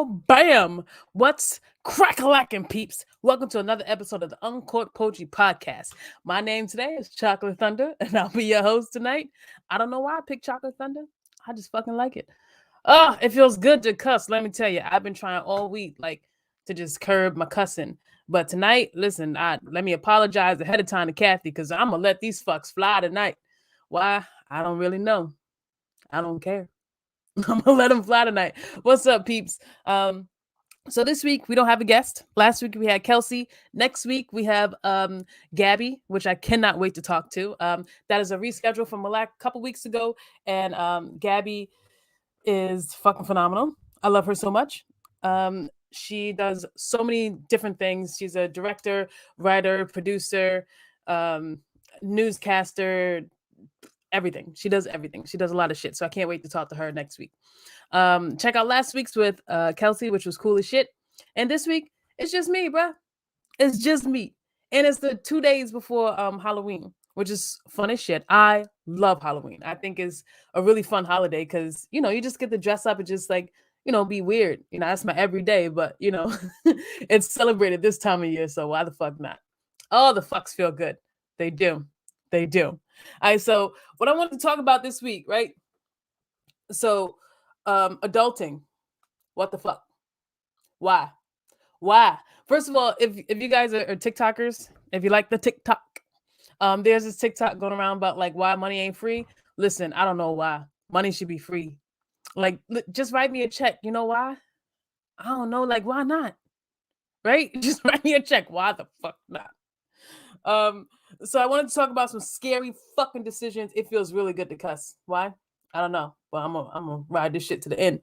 Bam! What's crack-a-lackin', peeps? Welcome to another episode of the Uncorked Poetry Podcast. My name today is Chocolate Thunder, and I'll be your host tonight. I don't know why I picked Chocolate Thunder. I just fucking like it. Oh, it feels good to cuss. Let me tell you, I've been trying all week, to just curb my cussing. But tonight, listen, let me apologize ahead of time to Kathy, because I'm gonna let these fucks fly tonight. Why? I don't really know. I don't care. I'm gonna let them fly tonight. What's up, peeps? So this week we don't have a guest. Last week we had Kelsey. Next week we have Gabby, which I cannot wait to talk to. That is a reschedule from a couple weeks ago, and Gabby is fucking phenomenal. I love her so much. She does so many different things. She's a director, writer, producer, newscaster, everything. She does everything. She does a lot of shit. So I can't wait to talk to her next week. Check out last week's with Kelsey, which was cool as shit. And this week, it's just me, bruh. It's just me. And it's the 2 days before Halloween, which is fun as shit. I love Halloween. I think it's a really fun holiday because, you just get to dress up and just be weird. That's my everyday, but, it's celebrated this time of year. So why the fuck not? Oh, the fucks feel good. They do. They do. All right. So what I wanted to talk about this week, right? So adulting. What the fuck? Why? First of all, if you guys are TikTokers, if you like the TikTok, there's this TikTok going around about why money ain't free. Listen, I don't know why. Money should be free. Just write me a check. You know why? I don't know. Why not? Right? Just write me a check. Why the fuck not? So I wanted to talk about some scary fucking decisions. It feels really good to cuss. Why? I don't know. But I'm gonna ride this shit to the end.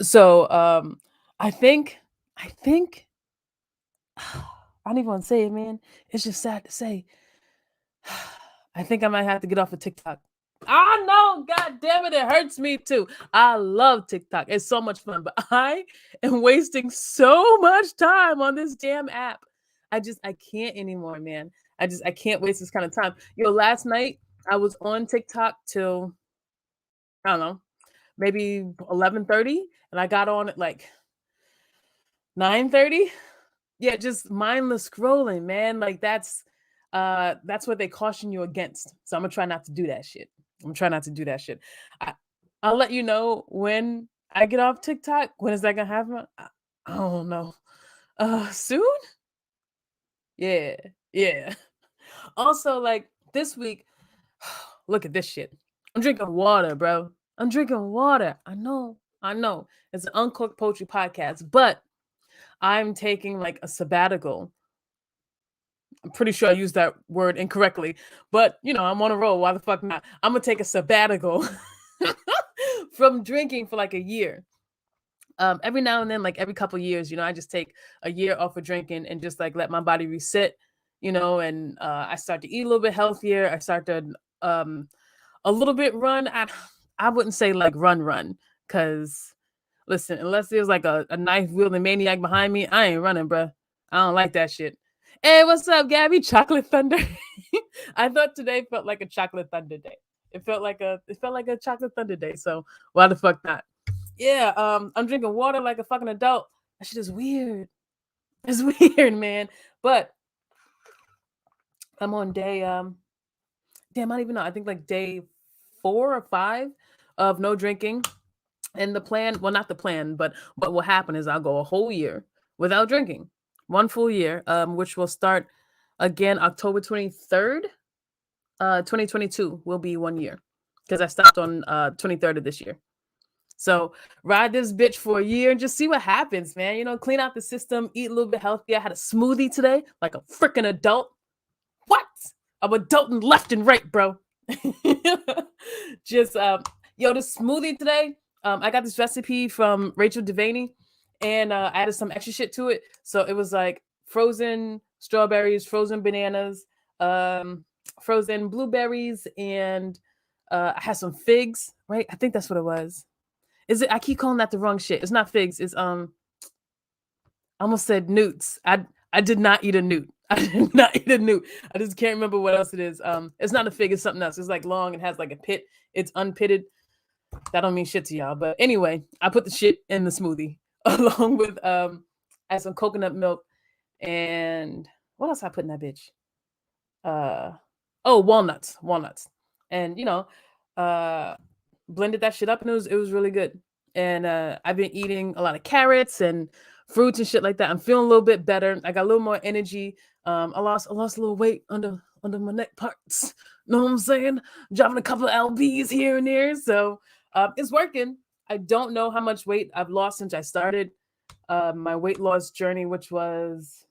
So I think I don't even want to say it, man. It's just sad to say. I think I might have to get off of TikTok. I know, god damn it hurts me too. I love TikTok. It's so much fun, but I am wasting so much time on this damn app. I can't anymore, man. I can't waste this kind of time. Last night I was on TikTok till I don't know, maybe 11:30, and I got on at 9:30. Yeah, just mindless scrolling, man. That's what they caution you against. So I'm gonna try not to do that shit. I'll let you know when I get off TikTok. When is that gonna happen? I don't know. Soon? Yeah. Also, this week, look at this shit. I'm drinking water, bro. I'm drinking water. I know. It's an Uncorked Poetry Podcast, but I'm taking a sabbatical. I'm pretty sure I used that word incorrectly, but I'm on a roll. Why the fuck not? I'm gonna take a sabbatical from drinking for a year. Every now and then, every couple years, I just take a year off of drinking and just let my body reset, and I start to eat a little bit healthier. I start to a little bit run. I wouldn't say run, because listen, unless there's a knife wielding maniac behind me, I ain't running, bruh. I don't like that shit. Hey, what's up, Gabby? Chocolate Thunder. I thought today felt like a Chocolate Thunder day. It felt like a Chocolate Thunder day. So why the fuck not? Yeah, I'm drinking water like a fucking adult. That shit is weird. It's weird, man. But I'm on day damn, I don't even know. I think day 4 or 5 of no drinking. And the plan, well, not the plan, but what will happen is I'll go a whole year without drinking. 1 full year, which will start again October 23rd. 2022 will be 1 year because I stopped on 23rd of this year. So ride this bitch for a year and just see what happens, man. Clean out the system, eat a little bit healthier. I had a smoothie today, like a freaking adult. What? I'm adulting left and right, bro. Just this smoothie today. I got this recipe from Rachel Devaney, and I added some extra shit to it. So it was frozen strawberries, frozen bananas, frozen blueberries, and I had some figs, right? I think that's what it was. Is it? I keep calling that the wrong shit. It's not figs. It's I almost said newts. I did not eat a newt. I did not eat a newt. I just can't remember what else it is. It's not a fig. It's something else. It's long and has a pit. It's unpitted. That don't mean shit to y'all. But anyway, I put the shit in the smoothie along with I had some coconut milk and what else I put in that bitch? Uh oh, walnuts. And uh blended that shit up and it was really good. And I've been eating a lot of carrots and fruits and shit like that. I'm feeling a little bit better. I got a little more energy. I lost a little weight under my neck parts. Know what I'm saying? Dropping a couple of lbs here and there. So it's working. I don't know how much weight I've lost since I started my weight loss journey, which was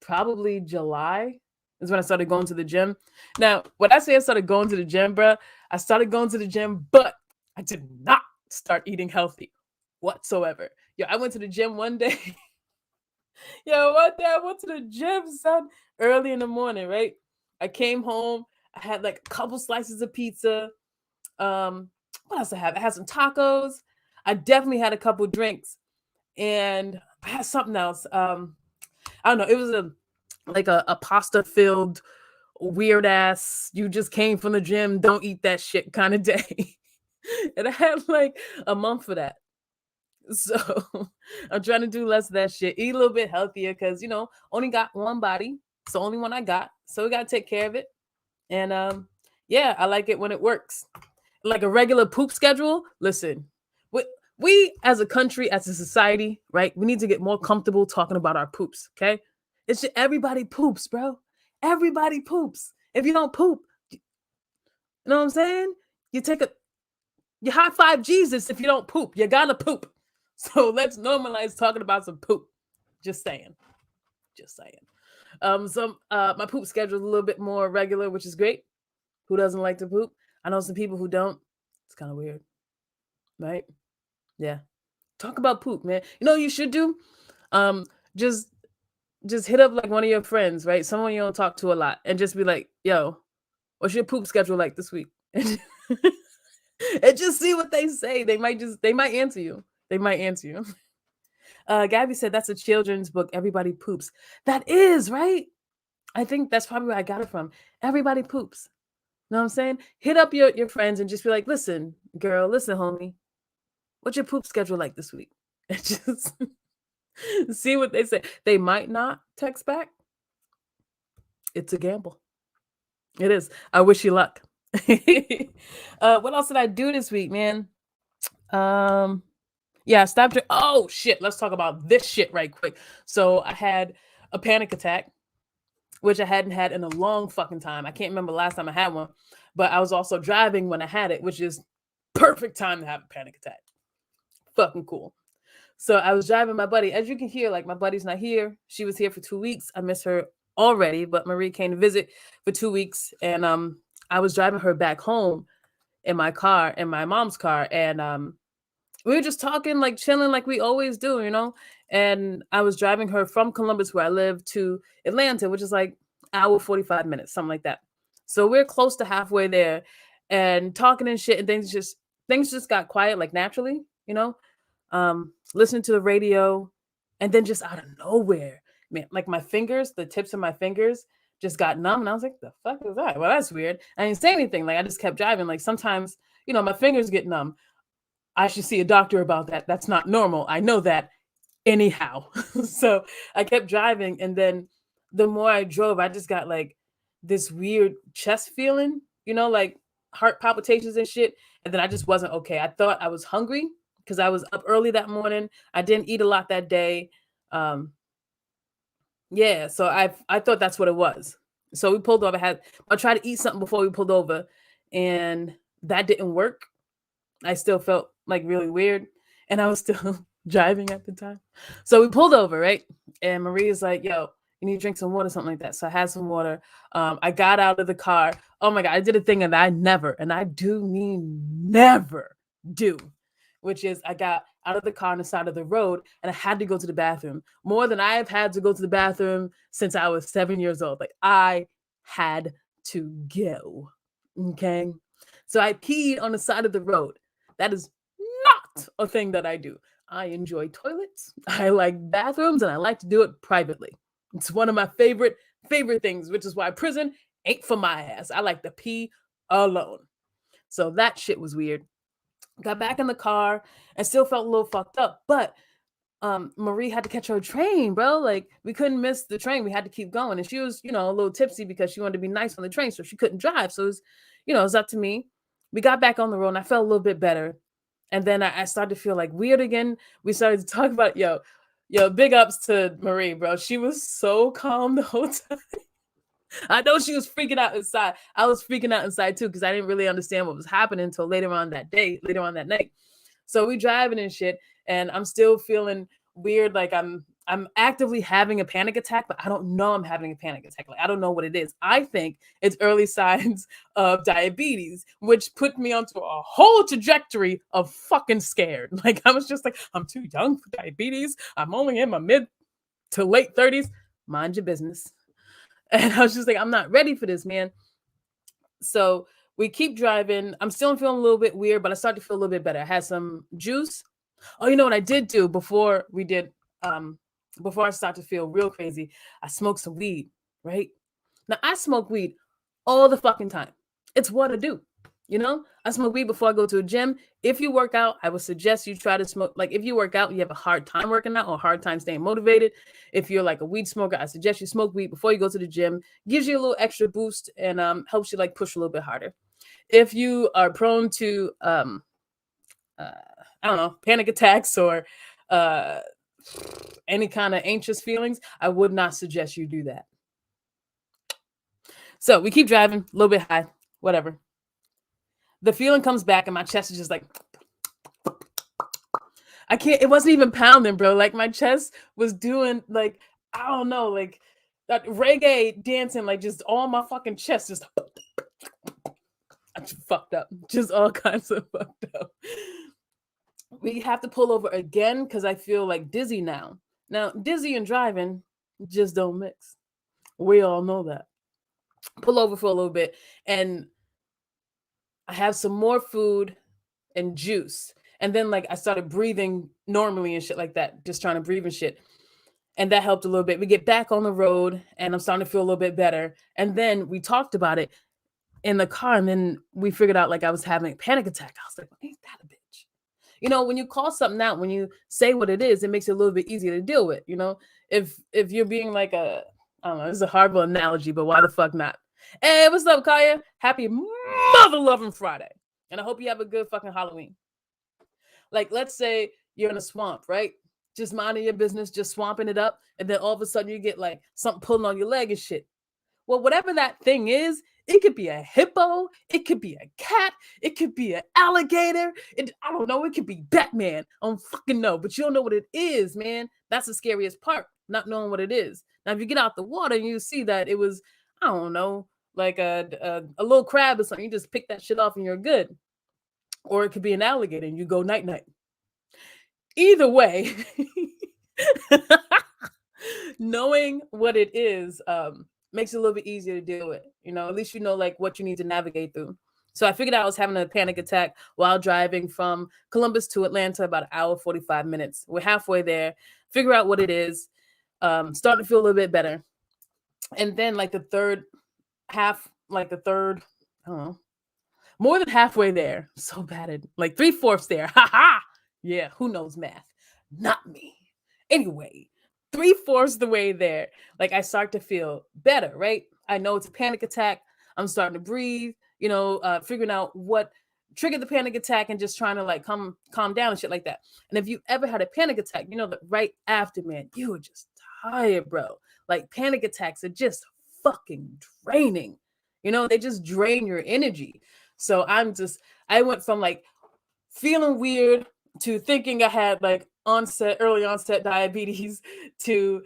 probably July is when I started going to the gym. Now, when I say I started going to the gym, bruh, I started going to the gym, but I did not start eating healthy whatsoever. Yo, I went to the gym one day. Yo, one day I went to the gym, son, early in the morning, right? I came home. I had like a couple slices of pizza. Um, what else I have? I had some tacos. I definitely had a couple drinks, and I had something else. I don't know. It was a pasta filled weird ass. You just came from the gym. Don't eat that shit kind of day. And I had like a month for that. So I'm trying to do less of that shit. Eat a little bit healthier because only got one body. It's the only one I got. So we gotta take care of it. And yeah, I like it when it works. Like a regular poop schedule. Listen, we as a country, as a society, right? We need to get more comfortable talking about our poops. Okay, it's just everybody poops, bro. Everybody poops. If you don't poop, you know what I'm saying? You take a you high five Jesus if you don't poop. You gotta poop. So let's normalize talking about some poop. Just saying. Just saying. So my poop schedule is a little bit more regular, which is great. Who doesn't like to poop? I know some people who don't. It's kind of weird, right? Yeah. Talk about poop, man. You know what you should do? Um, just just hit up like one of your friends, right? Someone you don't talk to a lot, and just be like, "Yo, what's your poop schedule like this week?" And just see what they say. They might answer you. They might answer you. Gabby said that's a children's book. Everybody poops. That is right. I think that's probably where I got it from. Everybody poops. Know what I'm saying? Hit up your friends and just be like, listen, girl, listen, homie, what's your poop schedule like this week? And just see what they say. They might not text back. It's a gamble. It is. I wish you luck. What else did I do this week, man? Yeah, I stopped. Oh shit! Let's talk about this shit right quick. So I had a panic attack, which I hadn't had in a long fucking time. I can't remember the last time I had one, but I was also driving when I had it, which is perfect time to have a panic attack. Fucking cool. So I was driving my buddy. As you can hear, like my buddy's not here. She was here for 2 weeks. I miss her already, but Marie came to visit for 2 weeks, and I was driving her back home in my car, in my mom's car, and we were just talking, like chilling, like we always do, And I was driving her from Columbus, where I live, to Atlanta, which is like hour 45 minutes, something like that. So we're close to halfway there, and talking and shit, and things just got quiet, like naturally. Listening to the radio, and then just out of nowhere, man, like my fingers, the tips of my fingers just got numb, and I was like, "The fuck is that?" Well, that's weird. I didn't say anything. Like I just kept driving. Like sometimes, my fingers get numb. I should see a doctor about that. That's not normal. I know that. Anyhow, so I kept driving, and then the more I drove, I just got like this weird chest feeling, like heart palpitations and shit. And then I just wasn't okay. I thought I was hungry because I was up early that morning. I didn't eat a lot that day. Um, yeah, so I thought that's what it was. So we pulled over. I tried to eat something before we pulled over, and that didn't work. I still felt like really weird, and I was still driving at the time. So we pulled over, right? And Maria's like, "Yo, you need to drink some water," something like that. So I had some water. I got out of the car. Oh my god, I did a thing that I never, and I do mean never do, which is I got out of the car on the side of the road, and I had to go to the bathroom more than I have had to go to the bathroom since I was 7 years old. Like I had to go. Okay. So I peed on the side of the road. That is not a thing that I do. I enjoy toilets. I like bathrooms, and I like to do it privately. It's one of my favorite things, which is why prison ain't for my ass. I like to pee alone. So that shit was weird. Got back in the car and still felt a little fucked up. But Marie had to catch her train, bro. Like we couldn't miss the train. We had to keep going. And she was, a little tipsy because she wanted to be nice on the train, so she couldn't drive. So it was, it was up to me. We got back on the road and I felt a little bit better. And then I started to feel like weird again. We started to talk about, big ups to Marie, bro. She was so calm the whole time. I know she was freaking out inside. I was freaking out inside too because I didn't really understand what was happening until later on that night. So we driving and shit, and I'm still feeling weird. Like I'm actively having a panic attack, but I don't know I'm having a panic attack. Like I don't know what it is. I think it's early signs of diabetes, which put me onto a whole trajectory of fucking scared. Like I was just like, I'm too young for diabetes. I'm only in my mid to late 30s. Mind your business. And I was just like, I'm not ready for this, man. So we keep driving. I'm still feeling a little bit weird, but I started to feel a little bit better. I had some juice. Oh, you know what I did do before I started to feel real crazy? I smoked some weed, right? Now I smoke weed all the fucking time. It's what I do. I smoke weed before I go to a gym. If you work out, I would suggest you try to smoke. Like if you work out, you have a hard time working out or a hard time staying motivated. If you're like a weed smoker, I suggest you smoke weed before you go to the gym. Gives you a little extra boost and helps you like push a little bit harder. If you are prone to I don't know, panic attacks or any kind of anxious feelings, I would not suggest you do that. So we keep driving, a little bit high, whatever. The feeling comes back and my chest is just like, I can't, it wasn't even pounding, bro. Like my chest was doing like, I don't know, like that reggae dancing, like just all my fucking chest, just fucked up, just all kinds of fucked up. We have to pull over again because I feel like dizzy now. Now, dizzy and driving just don't mix. We all know that. Pull over for a little bit and I have some more food and juice. And then like I started breathing normally and shit like that, just trying to breathe and shit. And that helped a little bit. We get back on the road and I'm starting to feel a little bit better. And then we talked about it in the car and then we figured out like I was having a panic attack. I was like, ain't that a bitch? When you call something out, when you say what it is, it makes it a little bit easier to deal with. If you're being like I don't know, it's a horrible analogy, but why the fuck not? Hey, what's up, Kaya? Happy mother loving Friday. And I hope you have a good fucking Halloween. Like, let's say you're in a swamp, right? Just minding your business, just swamping it up. And then all of a sudden you get like something pulling on your leg and shit. Well, whatever that thing is, it could be a hippo, it could be a cat, it could be an alligator. I don't know, it could be Batman. I don't fucking know, but you don't know what it is, man. That's the scariest part, not knowing what it is. Now, if you get out the water and you see that it was, I don't know, like a little crab or something, you just pick that shit off and you're good. Or it could be an alligator and you go night night. Either way, knowing what it is makes it a little bit easier to deal with. At least you know like what you need to navigate through. So I figured out I was having a panic attack while driving from Columbus to Atlanta, about an hour, 45 minutes. We're halfway there, figure out what it is, starting to feel a little bit better. And then like the third, I don't know, more than halfway there. So bad at like 3/4 there. Ha ha. Yeah, who knows math? Not me. Anyway, 3/4 the way there, like I start to feel better, right? I know it's a panic attack. I'm starting to breathe, figuring out what triggered the panic attack and just trying to like calm down and shit like that. And if you ever had a panic attack, you know that right after, man, you were just tired, bro. Like panic attacks are just fucking draining. They just drain your energy. So I went from like feeling weird to thinking I had like early onset diabetes to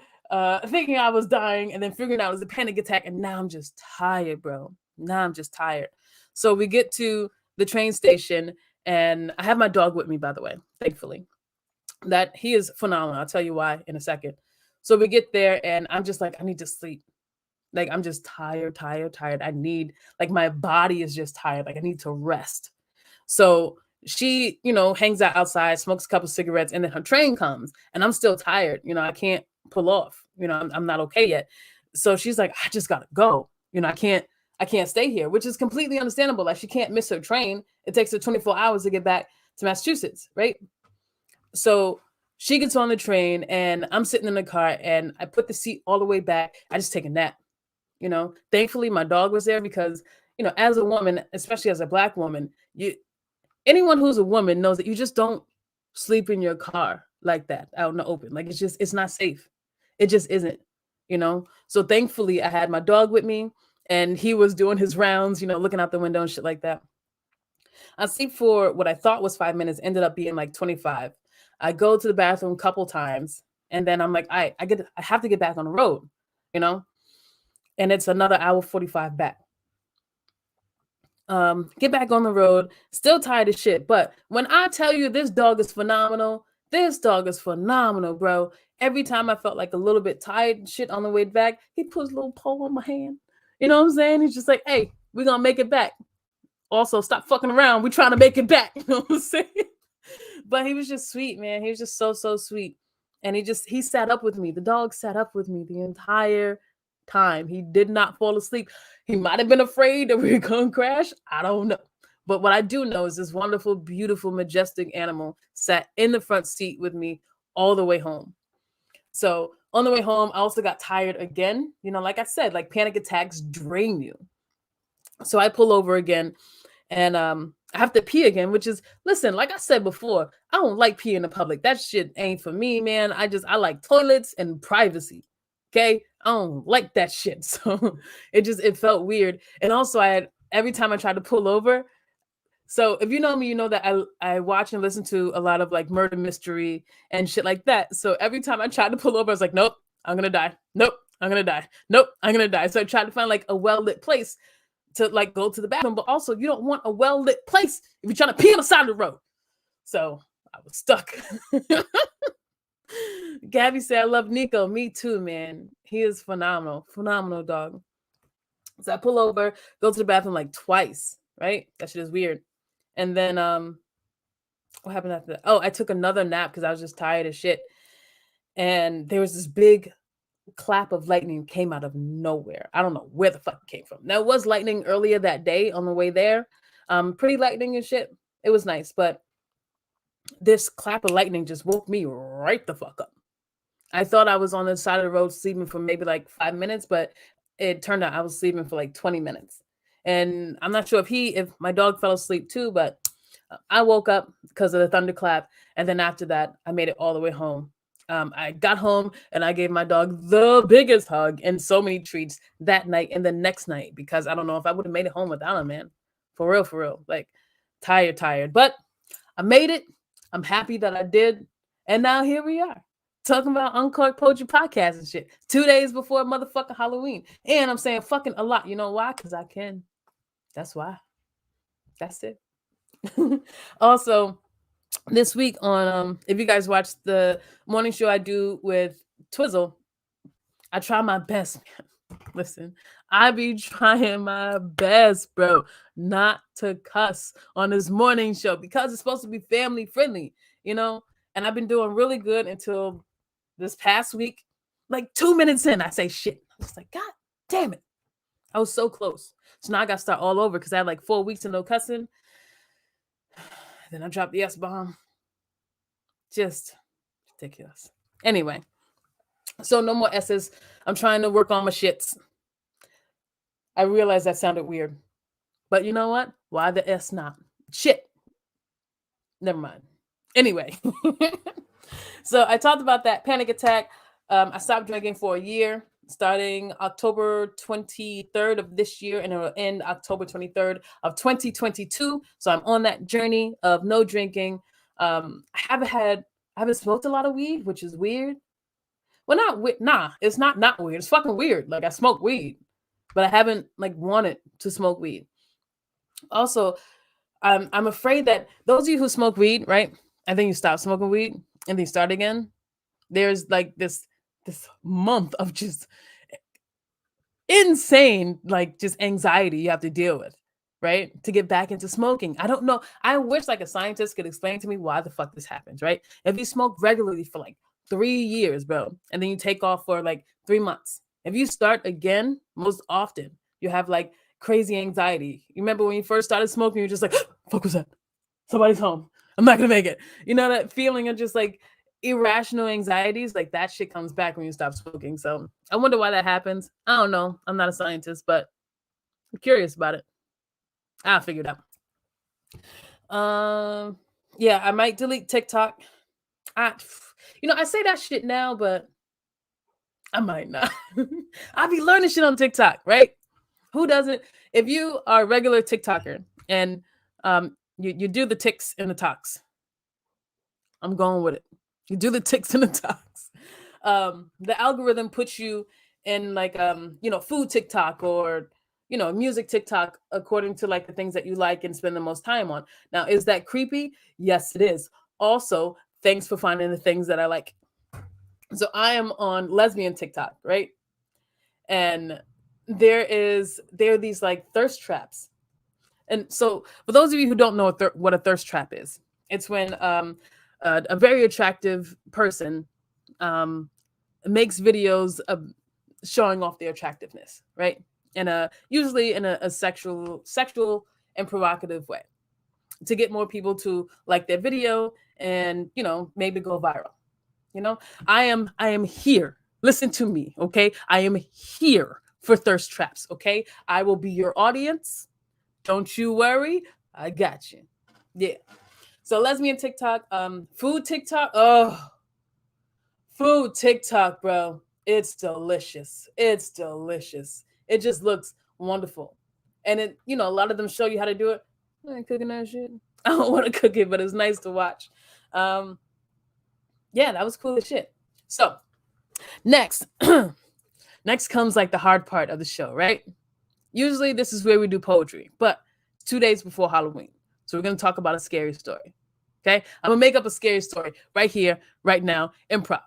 thinking I was dying and then figuring out it was a panic attack. And now I'm just tired, bro. Now I'm just tired. So we get to the train station and I have my dog with me, by the way, thankfully. That he is phenomenal. I'll tell you why in a second. So we get there and I'm just like, I need to sleep. Like I'm just tired. I need, like my body is just tired. Like I need to rest. So she, hangs out outside, smokes a couple cigarettes, and then her train comes and I'm still tired. I can't pull off, I'm not okay yet. So she's like, I just gotta go. I can't stay here, which is completely understandable. Like she can't miss her train. It takes her 24 hours to get back to Massachusetts, right? So she gets on the train and I'm sitting in the car and I put the seat all the way back. I just take a nap, Thankfully my dog was there because, as a woman, especially as a black woman, anyone who's a woman knows that you just don't sleep in your car like that out in the open. Like it's not safe. It just isn't. So thankfully I had my dog with me and he was doing his rounds, looking out the window and shit like that. I sleep for what I thought was 5 minutes, ended up being like 25. I go to the bathroom a couple times and then I'm like, I have to get back on the road, you know, and it's another hour 45 back. Get back on the road, still tired as shit. But when I tell you this dog is phenomenal, bro. Every time I felt like a little bit tired and shit on the way back, he puts a little pole on my hand. You know what I'm saying? He's just like, hey, we're gonna make it back. Also, stop fucking around. We're trying to make it back. You know what I'm saying? But he was just sweet, man. He was just so sweet. And he sat up with me. The dog sat up with me the entire time. He did not fall asleep. He might have been afraid that we were going to crash. I don't know. But what I do know is this wonderful, beautiful, majestic animal sat in the front seat with me all the way home. So on the way home, I also got tired again. Like I said, like panic attacks drain you. So I pull over again and I have to pee again, which is, listen, like I said before, I don't like peeing in the public. That shit ain't for me, man. I like toilets and privacy. Okay. I don't like that shit. So it felt weird. And also every time I tried to pull over. So if you know me, you know that I watch and listen to a lot of like murder mystery and shit like that. So every time I tried to pull over, I was like, nope, I'm going to die. Nope, I'm going to die. Nope, I'm going to die. So I tried to find like a well-lit place to like go to the bathroom, but also you don't want a well-lit place if you're trying to pee on the side of the road. So I was stuck. Gabby said, I love Nico. Me too, man. He is phenomenal dog. So I pull over, go to the bathroom like twice, right? That shit is weird. And then what happened after that? Oh, I took another nap because I was just tired as shit. And there was this big clap of lightning came out of nowhere. I don't know where the fuck it came from. Now, it was lightning earlier that day on the way there. Pretty lightning and shit. It was nice, but this clap of lightning just woke me right the fuck up. I thought I was on the side of the road sleeping for maybe like 5 minutes, but it turned out I was sleeping for like 20 minutes. And I'm not sure if my dog fell asleep too, but I woke up because of the thunderclap. And then after that, I made it all the way home. I got home and I gave my dog the biggest hug and so many treats that night and the next night, because I don't know if I would have made it home without him, man. For real. Like tired. But I made it. I'm happy that I did. And now here we are talking about Uncorked Poetry Podcast and shit. 2 days before motherfucking Halloween. And I'm saying fucking a lot. You know why? Because I can. That's why. That's it. Also, this week on if you guys watch the morning show I do with Twizzle, I try my best, man. Listen, I be trying my best, bro, not to cuss on this morning show because it's supposed to be family friendly, and I've been doing really good until this past week. Like 2 minutes in, I say shit. I was like, God damn it. I was so close. So now I got to start all over because I had like 4 weeks of no cussing. Then I dropped the S-bomb. Just ridiculous. Anyway, so no more S's. I'm trying to work on my shits. I realized that sounded weird. But you know what? Why the S not? Shit. Never mind. Anyway. So I talked about that panic attack. I stopped drinking for a year, starting October 23rd of this year, and it will end October 23rd of 2022. So I'm on that journey of no drinking. I haven't smoked a lot of weed, which is weird. Well, it's not weird. It's fucking weird. Like I smoke weed, but I haven't like wanted to smoke weed. Also, I'm afraid that those of you who smoke weed, right? I think you stop smoking weed and then you start again. There's like this month of just insane, like just anxiety you have to deal with, right? To get back into smoking. I don't know. I wish like a scientist could explain to me why the fuck this happens, right? If you smoke regularly for like 3 years, bro, and then you take off for like 3 months, if you start again, most often you have like crazy anxiety. You remember when you first started smoking, you're just like, fuck was that? Somebody's home. I'm not gonna make it. You know, that feeling of just like irrational anxieties, like that shit comes back when you stop smoking. So I wonder why that happens. I don't know. I'm not a scientist, but I'm curious about it. I'll figure it out. Yeah, I might delete TikTok. I, I say that shit now, but I might not. I be learning shit on TikTok, right? Who doesn't? If you are a regular TikToker and you do the ticks and the talks, I'm going with it. You do the ticks and the talks. The algorithm puts you in like food TikTok or music TikTok according to like the things that you like and spend the most time on. Now, is that creepy? Yes, it is. Also, thanks for finding the things that I like. So I am on lesbian TikTok, right? And there are these like thirst traps. And so for those of you who don't know what a thirst trap is, it's when a very attractive person um, makes videos of showing off their attractiveness, right? And usually in a sexual and provocative way to get more people to like their video and maybe go viral. I am here. Listen to me, okay? I am here for thirst traps, okay? I will be your audience. Don't you worry. I got you. Yeah. So lesbian TikTok, food TikTok. Oh, food TikTok, bro. It's delicious. It's delicious. It just looks wonderful. And a lot of them show you how to do it. I ain't cooking that shit. I don't want to cook it, but it's nice to watch. Yeah, that was cool as shit. So next, next comes like the hard part of the show, right? Usually this is where we do poetry, but 2 days before Halloween. So we're going to talk about a scary story. Okay? I'm going to make up a scary story right here, right now, improv.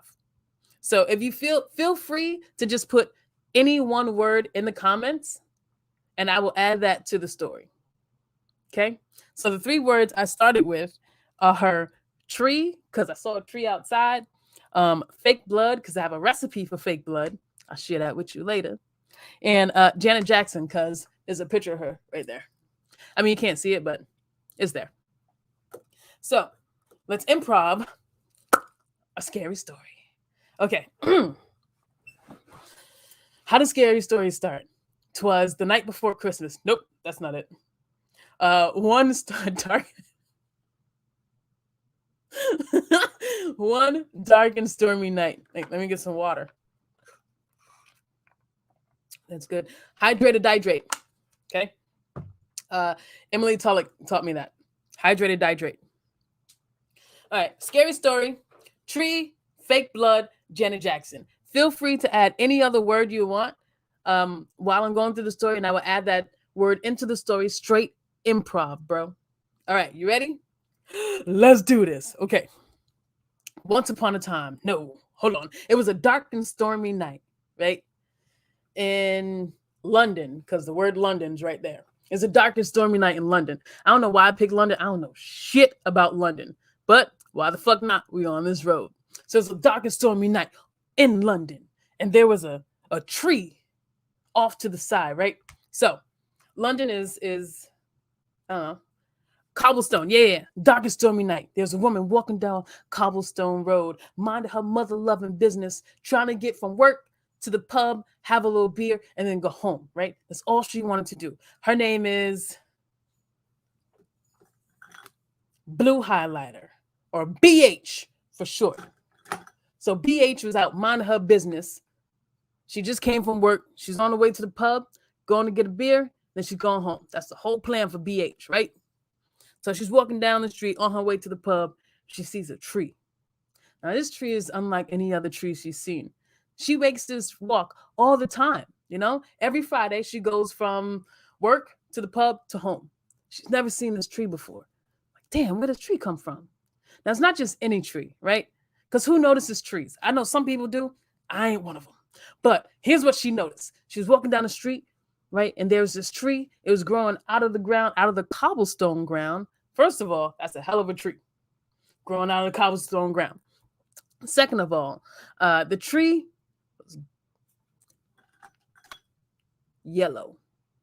So if you feel free to just put any one word in the comments and I will add that to the story. Okay? So the 3 words I started with are her tree, because I saw a tree outside, fake blood, because I have a recipe for fake blood. I'll share that with you later. And Janet Jackson, because there's a picture of her right there. I mean, you can't see it, but it's there. So let's improv a scary story. Okay. How does scary stories start? 'Twas the night before Christmas. Nope, that's not it. One dark. One dark and stormy night. Let me get some water. That's good. Hydrated, hydrate. Okay. Emily Tulloch taught me that. Hydrated, hydrate. All right. Scary story. Tree, fake blood, Janet Jackson. Feel free to add any other word you want while I'm going through the story, and I will add that word into the story straight improv, bro. All right. You ready? Let's do this. Okay. Once upon a time. No, hold on. It was a dark and stormy night, right? In London, because the word London's right there. It's a dark and stormy night in London. I don't know why I picked London. I don't know shit about London. But why the fuck not? We on this road. So it's a dark and stormy night in London. And there was a tree off to the side, right? So London is I don't know, cobblestone. Yeah. Dark and stormy night. There's a woman walking down cobblestone road, minding her mother loving business, trying to get from work to the pub, have a little beer, and then go home, right? That's all she wanted to do. Her name is Blue Highlighter, or BH for short. So BH was out minding her business. She just came from work. She's on the way to the pub, going to get a beer, then she's going home. That's the whole plan for BH, right? So she's walking down the street on her way to the pub. She sees a tree. Now, this tree is unlike any other tree she's seen. She makes this walk all the time. Every Friday she goes from work to the pub to home. She's never seen this tree before. Like, damn, where does tree come from? Now, it's not just any tree, right? Because who notices trees? I know some people do. I ain't one of them. But here's what she noticed. She was walking down the street, right? And there was this tree. It was growing out of the ground, out of the cobblestone ground. First of all, that's a hell of a tree growing out of the cobblestone ground. Second of all, the tree was yellow.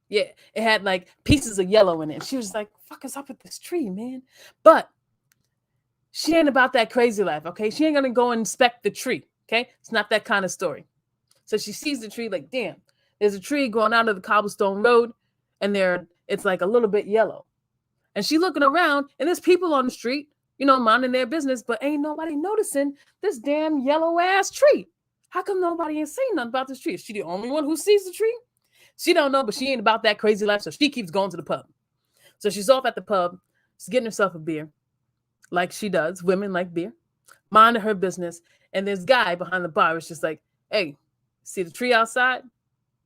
Yeah, it had like pieces of yellow in it. She was like, fuck is up with this tree, man? But She ain't about that crazy life, okay? She ain't gonna go inspect the tree, okay? It's not that kind of story. So she sees the tree like, damn, there's a tree going out of the cobblestone road, and it's like a little bit yellow. And she looking around, and there's people on the street, minding their business, but ain't nobody noticing this damn yellow ass tree. How come nobody ain't saying nothing about this tree? Is she the only one who sees the tree? She don't know, but she ain't about that crazy life, so she keeps going to the pub. So she's off at the pub. She's getting herself a beer, like she does. Women like beer. Minding her business. And this guy behind the bar is just like, hey, see the tree outside?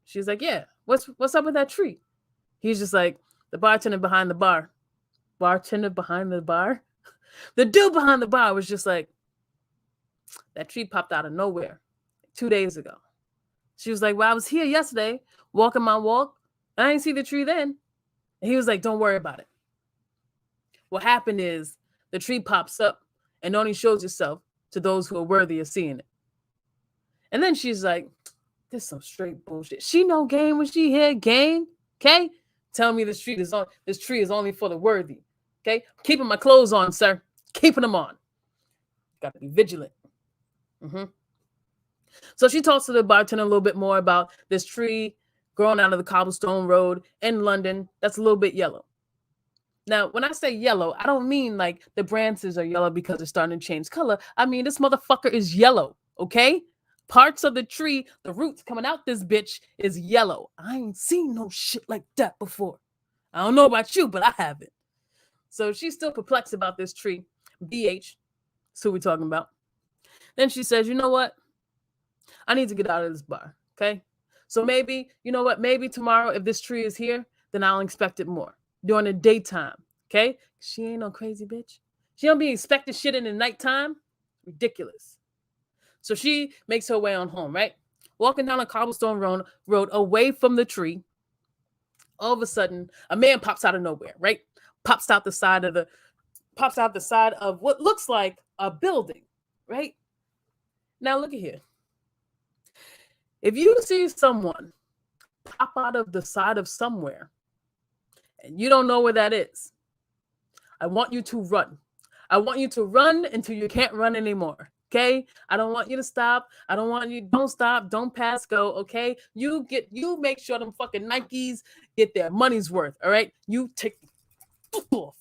She's like, yeah. What's up with that tree? He's just like, the bartender behind the bar. Bartender behind the bar? The dude behind the bar was just like, that tree popped out of nowhere 2 days ago. She was like, well, I was here yesterday, walking my walk, and I didn't see the tree then. And he was like, don't worry about it. What happened is the tree pops up and only shows itself to those who are worthy of seeing it. And then she's like, this is some straight bullshit. She know game when she hear game, okay? Tell me this tree is only for the worthy, okay? Keeping my clothes on, sir. Keeping them on. Got to be vigilant. So she talks to the bartender a little bit more about this tree growing out of the cobblestone road in London that's a little bit yellow. Now, when I say yellow, I don't mean like the branches are yellow because it's starting to change color. I mean, this motherfucker is yellow, okay? Parts of the tree, the roots coming out this bitch is yellow. I ain't seen no shit like that before. I don't know about you, but I haven't. So she's still perplexed about this tree. BH, that's who we're talking about. Then she says, you know what? I need to get out of this bar, okay? So maybe, you know what? Maybe tomorrow, if this tree is here, then I'll inspect it more during the daytime, okay? She ain't no crazy bitch. She don't be inspecting shit in the nighttime. Ridiculous. So she makes her way on home, right? Walking down a cobblestone road away from the tree. All of a sudden, a man pops out of nowhere, right? Pops out the side of what looks like a building, right? Now look at here. If you see someone pop out of the side of somewhere and you don't know where that is, I want you to run. I want you to run until you can't run anymore. Okay? I don't want you to stop. Don't stop, don't pass go. Okay? You make sure them fucking Nikes get their money's worth. All right? You take the fuck off.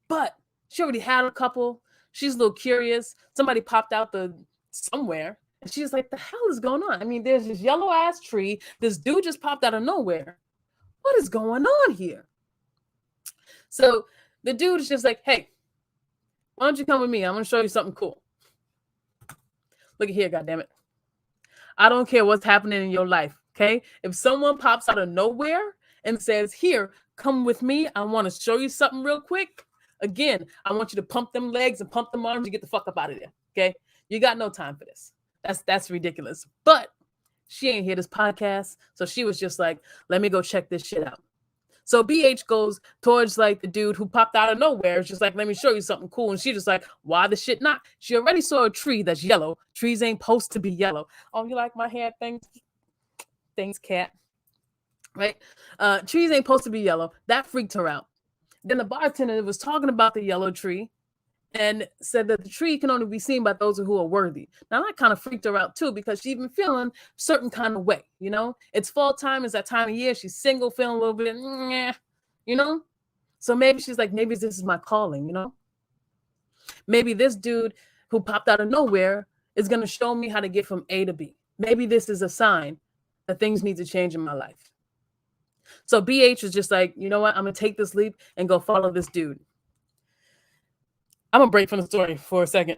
But she already had a couple. She's a little curious. Somebody popped out somewhere. And she's like, the hell is going on? I mean, there's this yellow ass tree. This dude just popped out of nowhere. What is going on here? So the dude is just like, hey, why don't you come with me? I'm going to show you something cool. Look at here, goddammit. I don't care what's happening in your life, okay? If someone pops out of nowhere and says, here, come with me. I want to show you something real quick. Again, I want you to pump them legs and pump them arms and get the fuck up out of there, okay? You got no time for this. That's ridiculous. But she ain't hear this podcast, so she was just like, let me go check this shit out. So BH goes towards like the dude who popped out of nowhere. It's just like, let me show you something cool. And she just like, why the shit not? She already saw a tree that's yellow. Trees ain't supposed to be yellow. Oh, you like my hair? Thanks, cat. Right? Trees ain't supposed to be yellow. That freaked her out. Then the bartender was talking about the yellow tree and said that the tree can only be seen by those who are worthy. Now, that kind of freaked her out, too, because she's been feeling a certain kind of way, you know? It's fall time. It's that time of year. She's single, feeling a little bit, you know? So maybe she's like, maybe this is my calling, you know? Maybe this dude who popped out of nowhere is going to show me how to get from A to B. Maybe this is a sign that things need to change in my life. So BH is just like, you know what? I'm going to take this leap and go follow this dude. I'm going to break from the story for a second.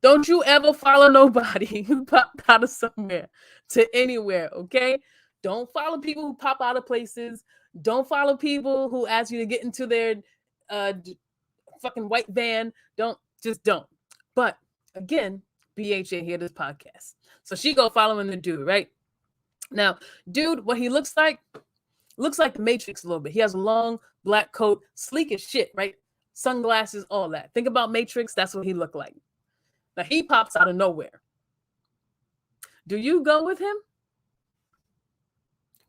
Don't you ever follow nobody who popped out of somewhere to anywhere, okay? Don't follow people who pop out of places. Don't follow people who ask you to get into their fucking white van. Don't. But again, BH ain't hear this podcast. So she go following the dude, right? Now, dude, what he looks like the Matrix a little bit. He has a long black coat, sleek as shit, right? Sunglasses, all that. Think about Matrix. That's what he looked like. Now, he pops out of nowhere. Do you go with him?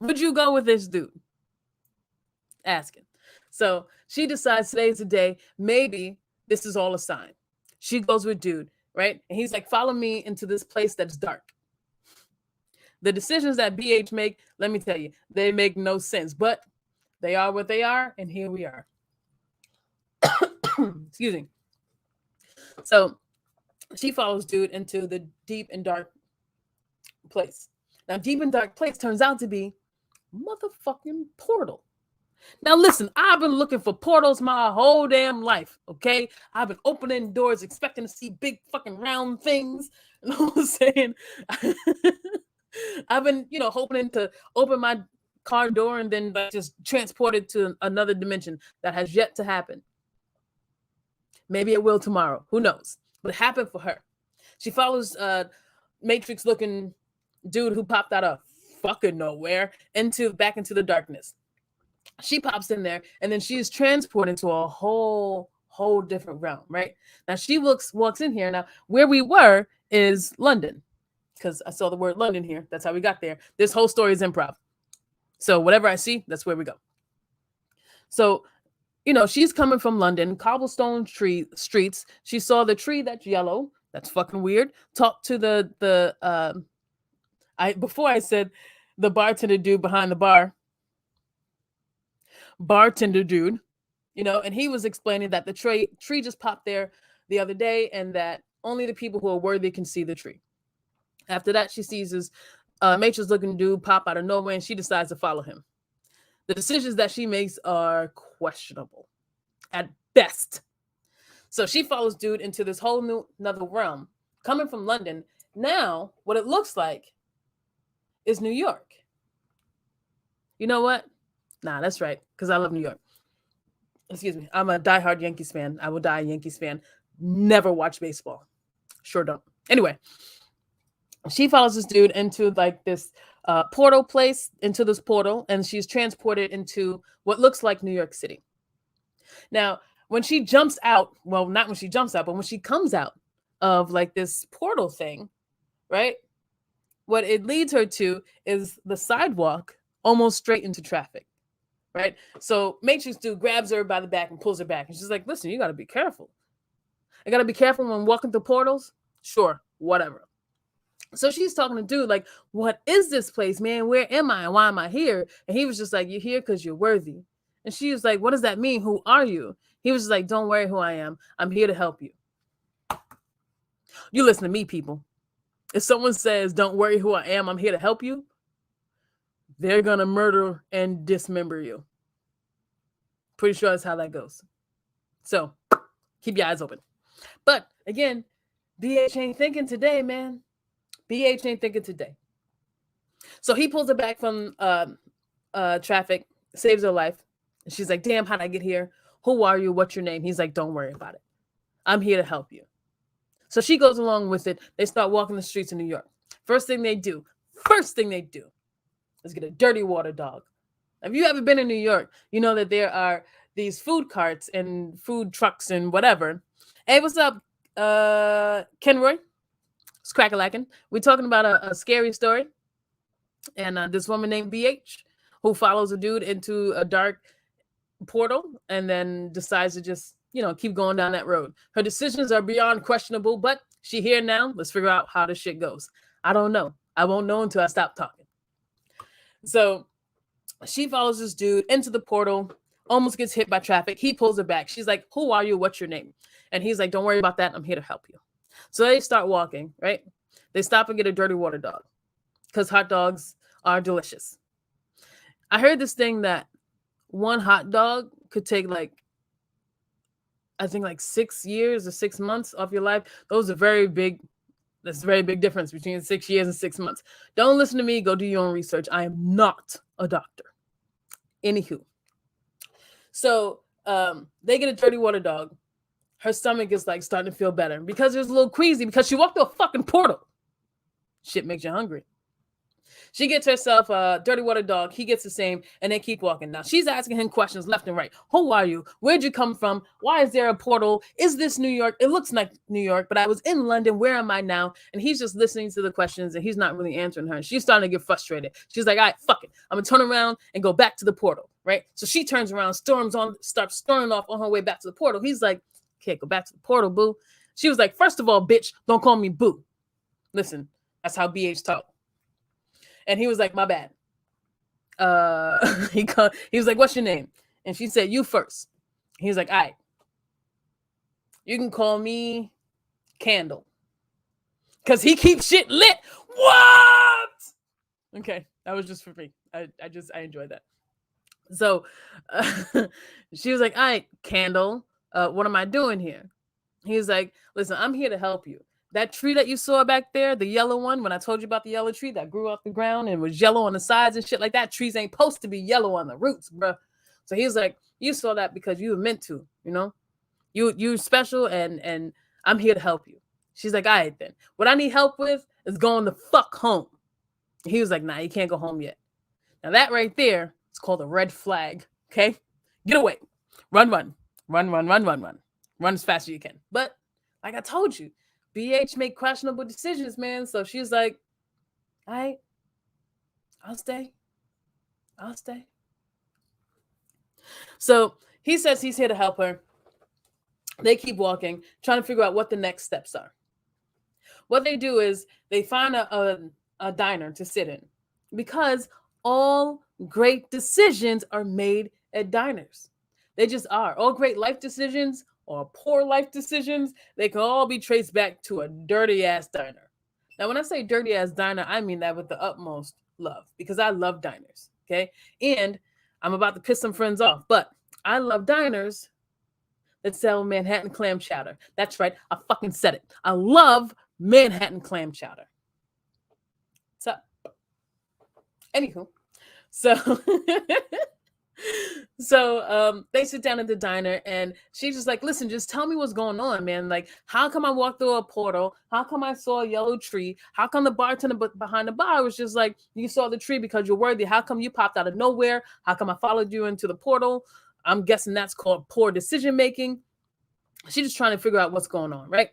Would you go with this dude? Asking. So she decides today's the day. Maybe this is all a sign. She goes with dude, right? And he's like, follow me into this place that's dark. The decisions that BH make, let me tell you, they make no sense, but they are what they are, and here we are. Excuse me. So she follows dude into the deep and dark place. Now, deep and dark place turns out to be motherfucking portal. Now, listen, I've been looking for portals my whole damn life, okay? I've been opening doors expecting to see big fucking round things. You know what I'm saying? I've been, hoping to open my car door and then like just transported to another dimension. That has yet to happen. Maybe it will tomorrow. Who knows? But it happened for her. She follows Matrix looking dude who popped out of fucking nowhere back into the darkness. She pops in there and then she is transported to a whole different realm, right? Now she walks in here. Now where we were is London, because I saw the word London here. That's how we got there. This whole story is improv. So whatever I see, that's where we go. So, she's coming from London, cobblestone streets. She saw the tree that's yellow. That's fucking weird. Talked to before I said the bartender dude behind the bar. Bartender dude, and he was explaining that the tree just popped there the other day and that only the people who are worthy can see the tree. After that, she sees this Matrix looking dude pop out of nowhere and she decides to follow him. The decisions that she makes are questionable at best. So she follows dude into this whole another realm coming from London. Now, what it looks like is New York. You know what? Nah, that's right, because I love New York. Excuse me. I'm a diehard Yankees fan. I will die a Yankees fan. Never watch baseball. Sure don't. Anyway, she follows this dude into like this portal place, into this portal, and she's transported into what looks like New York City. Now, when she jumps out, well, not when she jumps out, but when she comes out of like this portal thing, right? What it leads her to is the sidewalk almost straight into traffic. Right? So Matrix dude grabs her by the back and pulls her back. And she's like, listen, you got to be careful. I got to be careful when walking through portals. Sure, whatever. So she's talking to dude like, what is this place, man? Where am I? Why am I here? And he was just like, you're here because you're worthy. And she was like, what does that mean? Who are you? He was just like, don't worry who I am. I'm here to help you. You listen to me, people. If someone says, don't worry who I am, I'm here to help you, they're going to murder and dismember you. Pretty sure that's how that goes. So keep your eyes open. But again, BH ain't thinking today, man. BH ain't thinking today. So he pulls her back from traffic, saves her life. And she's like, damn, how'd I get here? Who are you? What's your name? He's like, don't worry about it. I'm here to help you. So she goes along with it. They start walking the streets of New York. First thing they do is get a dirty water dog. If you ever been in New York, you know that there are these food carts and food trucks and whatever. Hey, what's up, Kenroy? It's crack-a-lackin'. We're talking about a scary story. And this woman named BH who follows a dude into a dark portal and then decides to just, keep going down that road. Her decisions are beyond questionable, but she here now. Let's figure out how this shit goes. I don't know. I won't know until I stop talking. So she follows this dude into the portal, almost gets hit by traffic. He pulls her back. She's like, who are you? What's your name? And he's like, don't worry about that. I'm here to help you. So they start walking, right? They stop and get a dirty water dog because hot dogs are delicious. I heard this thing that one hot dog could take I think 6 years or 6 months off your life. Those are very big. That's a very big difference between 6 years and 6 months. Don't listen to me. Go do your own research. I am not a doctor. Anywho. So they get a dirty water dog. Her stomach is starting to feel better because it was a little queasy because she walked through a fucking portal. Shit makes you hungry. She gets herself a dirty water dog. He gets the same, and they keep walking. Now, she's asking him questions left and right. Who are you? Where'd you come from? Why is there a portal? Is this New York? It looks like New York, but I was in London. Where am I now? And he's just listening to the questions, and he's not really answering her. And she's starting to get frustrated. She's like, all right, fuck it. I'm going to turn around and go back to the portal, right? So she turns around, starts storming off on her way back to the portal. He's like, can't go back to the portal, boo. She was like, first of all, bitch, don't call me boo. Listen, that's how BH talk. And he was like, my bad. He was like, what's your name? And she said, you first. He was like, all right, you can call me Candle. Because he keeps shit lit. What? Okay, that was just for me. I enjoyed that. So she was like, all right, Candle, what am I doing here? He was like, listen, I'm here to help you. That tree that you saw back there, the yellow one, when I told you about the yellow tree that grew off the ground and was yellow on the sides and shit like that, trees ain't supposed to be yellow on the roots, bro. So he was like, you saw that because you were meant to, you know? You're special and I'm here to help you. She's like, all right then. What I need help with is going the fuck home. He was like, nah, you can't go home yet. Now that right there is called a red flag. Okay? Get away. Run. Run as fast as you can. But like I told you, BH make questionable decisions, man. So she's like, all right, I'll stay. So he says he's here to help her. They keep walking, trying to figure out what the next steps are. What they do is they find a diner to sit in because all great decisions are made at diners. They just are. All great life decisions or poor life decisions, they can all be traced back to a dirty ass diner. Now, when I say dirty ass diner, I mean that with the utmost love because I love diners. Okay. And I'm about to piss some friends off, but I love diners that sell Manhattan clam chowder. That's right. I fucking said it. I love Manhattan clam chowder. So, anywho, so they sit down at the diner and she's just like, listen, just tell me what's going on, man. Like, how come I walked through a portal? How come I saw a yellow tree? How come the bartender behind the bar was just like, you saw the tree because you're worthy? How come you popped out of nowhere? How come I followed you into the portal? I'm guessing that's called poor decision making. She's just trying to figure out what's going on, right?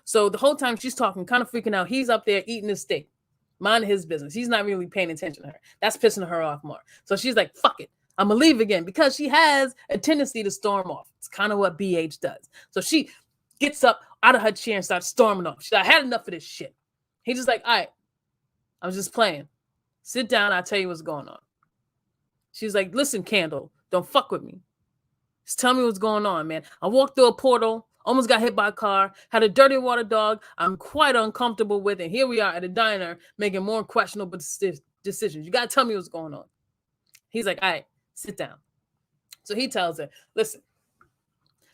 So the whole time she's talking, kind of freaking out, he's up there eating his steak, minding his business. He's not really paying attention to her. That's pissing her off more. So she's like, fuck it. I'm going to leave again because she has a tendency to storm off. It's kind of what BH does. So she gets up out of her chair and starts storming off. She's like, I had enough of this shit. He's just like, all right, I was just playing. Sit down. I'll tell you what's going on. She's like, listen, Candle, don't fuck with me. Just tell me what's going on, man. I walked through a portal, almost got hit by a car, had a dirty water dog I'm quite uncomfortable with, and here we are at a diner making more questionable decisions. You got to tell me what's going on. He's like, all right, sit down. So he tells her, listen,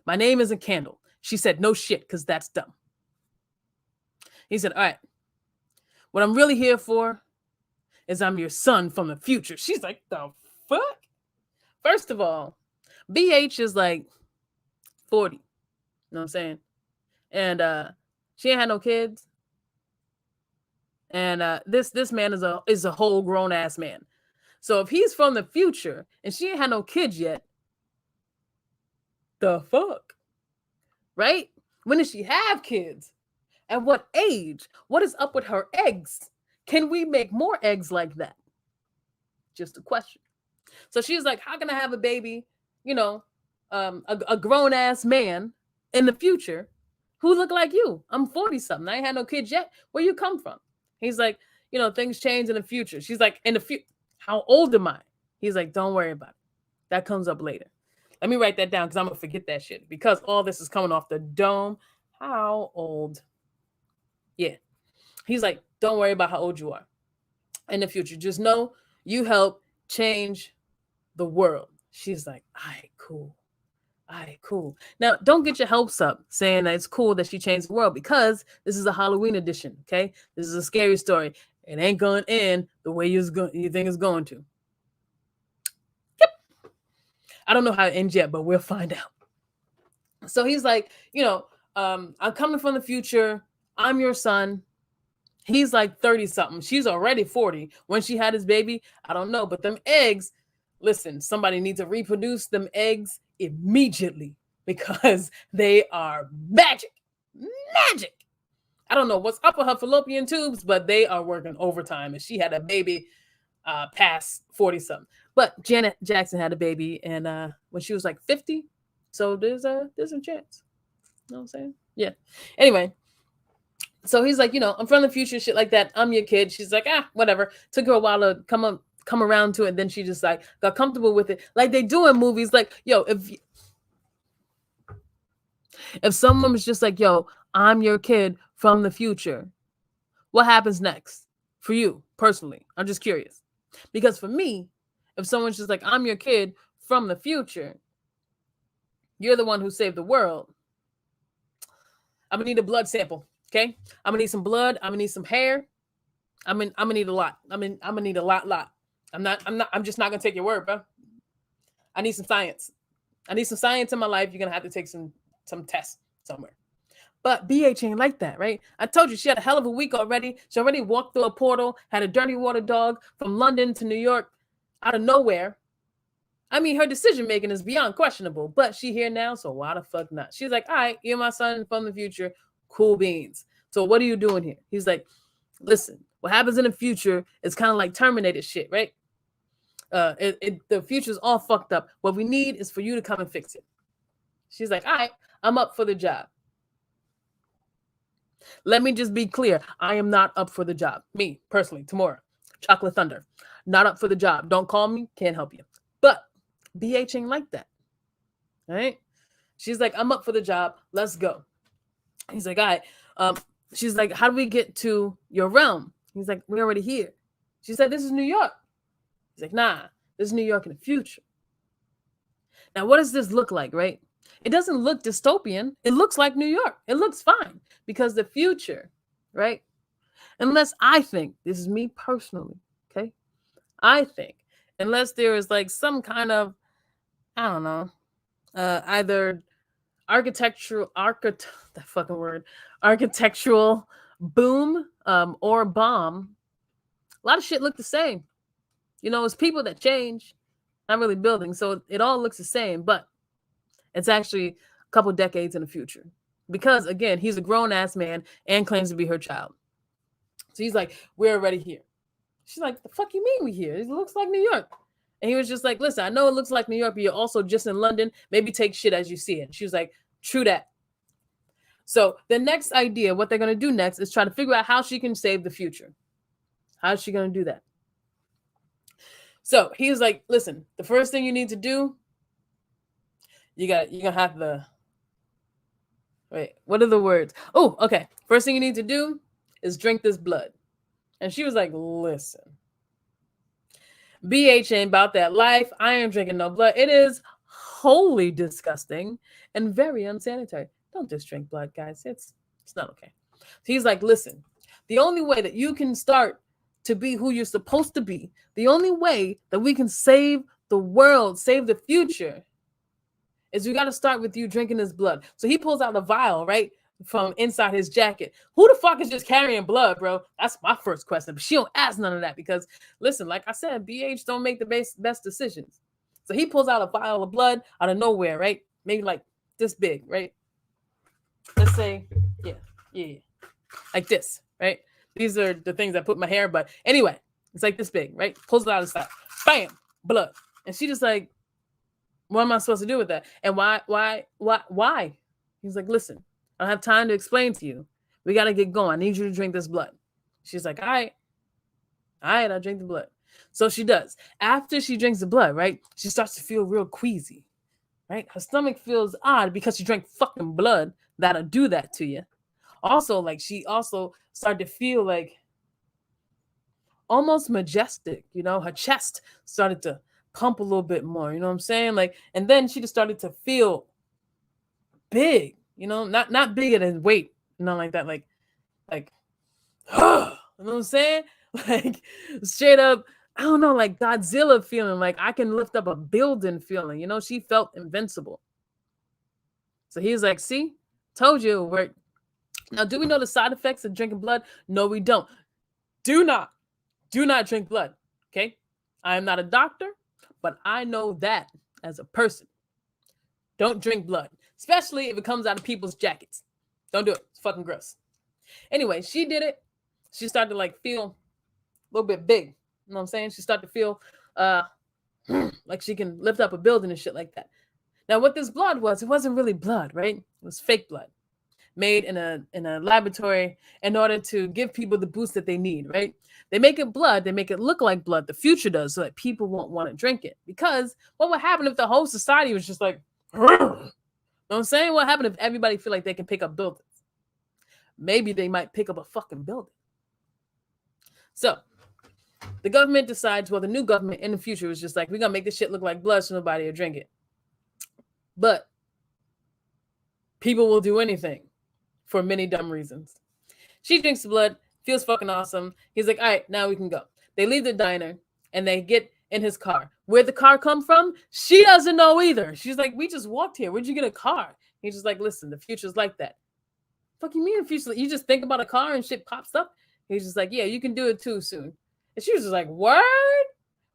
my name isn't Candle. She said, no shit, because that's dumb. He said, all right, what I'm really here for is I'm your son from the future. She's like, the fuck? First of all, BH is like 40. You know what I'm saying? And she ain't had no kids. And this man is a whole grown ass man. So if he's from the future and she ain't had no kids yet, the fuck? Right? When does she have kids? At what age? What is up with her eggs? Can we make more eggs like that? Just a question. So she's like, how can I have a baby, you know, a grown-ass man in the future who look like you? I'm 40-something. I ain't had no kids yet. Where you come from? He's like, you know, things change in the future. She's like, in the future, how old am I? He's like, don't worry about it. That comes up later. Let me write that down because I'm going to forget that shit because all this is coming off the dome. How old? Yeah. He's like, don't worry about how old you are in the future. Just know you help change the world. She's like, all right, cool. All right, cool. Now, don't get your hopes up saying that it's cool that she changed the world because this is a Halloween edition, okay? This is a scary story. It ain't going to end the way you think it's going to. Yep. I don't know how it ends yet, but we'll find out. So he's like, you know, I'm coming from the future. I'm your son. He's like 30-something. She's already 40. When she had his baby, I don't know. But them eggs, listen, somebody needs to reproduce them eggs immediately because they are magic. Magic. I don't know what's up with her fallopian tubes, but they are working overtime. And she had a baby past 40-something. But Janet Jackson had a baby and when she was like 50. So there's a chance. You know what I'm saying? Yeah. Anyway, so he's like, I'm from the future, shit like that. I'm your kid. She's like, whatever. Took her a while to come around to it. And then she just like got comfortable with it. Like they do in movies. Like, yo, if someone was just like, yo, I'm your kid from the future, what happens next for you personally? I'm just curious. Because for me, if someone's just like, I'm your kid from the future, you're the one who saved the world, I'm gonna need a blood sample. Okay. I'm gonna need some blood. I'm gonna need some hair. I'm gonna need a lot. I'm gonna need a lot. I'm just not gonna take your word, bro. I need some science. I need some science in my life. You're gonna have to take some tests somewhere. But BH ain't like that, right? I told you she had a hell of a week already. She already walked through a portal, had a dirty water dog from London to New York out of nowhere. I mean, her decision making is beyond questionable, but she here now, so why the fuck not? She's like, all right, you're my son from the future. Cool beans. So what are you doing here? He's like, listen, what happens in the future is kind of like Terminator shit, right? The future's all fucked up. What we need is for you to come and fix it. She's like, all right, I'm up for the job. Let me just be clear. I am not up for the job. Me, personally, Tamora, Chocolate Thunder. Not up for the job. Don't call me. Can't help you. But BH ain't like that. Right? She's like, I'm up for the job. Let's go. He's like, all right. She's like, how do we get to your realm? He's like, we're already here. She said, this is New York. He's like, nah, this is New York in the future. Now, what does this look like, right? It doesn't look dystopian. It looks like New York. It looks fine because the future, right? Unless I think, this is me personally, okay? I think, unless there is like some kind of, I don't know, either architectural boom or bomb, a lot of shit look the same. It's people that change, not really buildings. So it all looks the same, but it's actually a couple decades in the future. Because again, he's a grown-ass man and claims to be her child. So he's like, we're already here. She's like, the fuck you mean we here? It looks like New York. And he was just like, listen, I know it looks like New York, but you're also just in London. Maybe take shit as you see it. She was like, true that. So the next idea, what they're going to do next is try to figure out how she can save the future. How's she going to do that? So he was like, listen, the first thing you need to do, you're going to have the, wait, what are the words? Oh, okay. First thing you need to do is drink this blood. And she was like, listen, BH ain't about that life. I ain't drinking no blood. It is wholly disgusting and very unsanitary. Don't just drink blood, guys. It's not okay. So he's like, listen, the only way that you can start to be who you're supposed to be, the only way that we can save the world, save the future, is we got to start with you drinking this blood. So he pulls out a vial, right, from inside his jacket. Who the fuck is just carrying blood, bro? That's my first question. But she don't ask none of that because, listen, like I said, BH don't make the best decisions. So he pulls out a vial of blood out of nowhere, right? Maybe like this big, right? Let's say, yeah, like this, right? These are the things I put in my hair, but anyway, it's like this big, right? Pulls it out of the side, bam, blood. And she just like, what am I supposed to do with that? And why? He's like, listen, I don't have time to explain to you. We got to get going. I need you to drink this blood. She's like, all right, I'll drink the blood. So she does. After she drinks the blood, right, she starts to feel real queasy, right? Her stomach feels odd because she drank fucking blood that'll do that to you. Also, like, she also started to feel like almost majestic, her chest started to pump a little bit more, you know what I'm saying? Like, and then she just started to feel big, not bigger than weight, not like that, like, you know what I'm saying? Like, straight up, I don't know, like Godzilla feeling, like I can lift up a building feeling, she felt invincible. So he's like, see, told you it worked. Now, do we know the side effects of drinking blood? No, we don't. Do not drink blood, okay? I am not a doctor, but I know that as a person. Don't drink blood, especially if it comes out of people's jackets. Don't do it. It's fucking gross. Anyway, she did it. She started to like feel a little bit big. You know what I'm saying? She started to feel like she can lift up a building and shit like that. Now, what this blood was, it wasn't really blood, right? It was fake blood made in a laboratory in order to give people the boost that they need, right? They make it blood, they make it look like blood, the future does, so that people won't want to drink it. Because what would happen if the whole society was just like, you know what I'm saying? What happened if everybody feel like they can pick up buildings? Maybe they might pick up a fucking building. So the government decides, well, the new government in the future was just like, we're gonna make this shit look like blood so nobody will drink it. But people will do anything for many dumb reasons. She drinks the blood, feels fucking awesome. He's like, all right, now we can go. They leave the diner and they get in his car. Where'd the car come from? She doesn't know either. She's like, we just walked here. Where'd you get a car? He's just like, listen, the future's like that. Fuck you mean the future? You just think about a car and shit pops up? He's just like, yeah, you can do it too soon. And she was just like, word?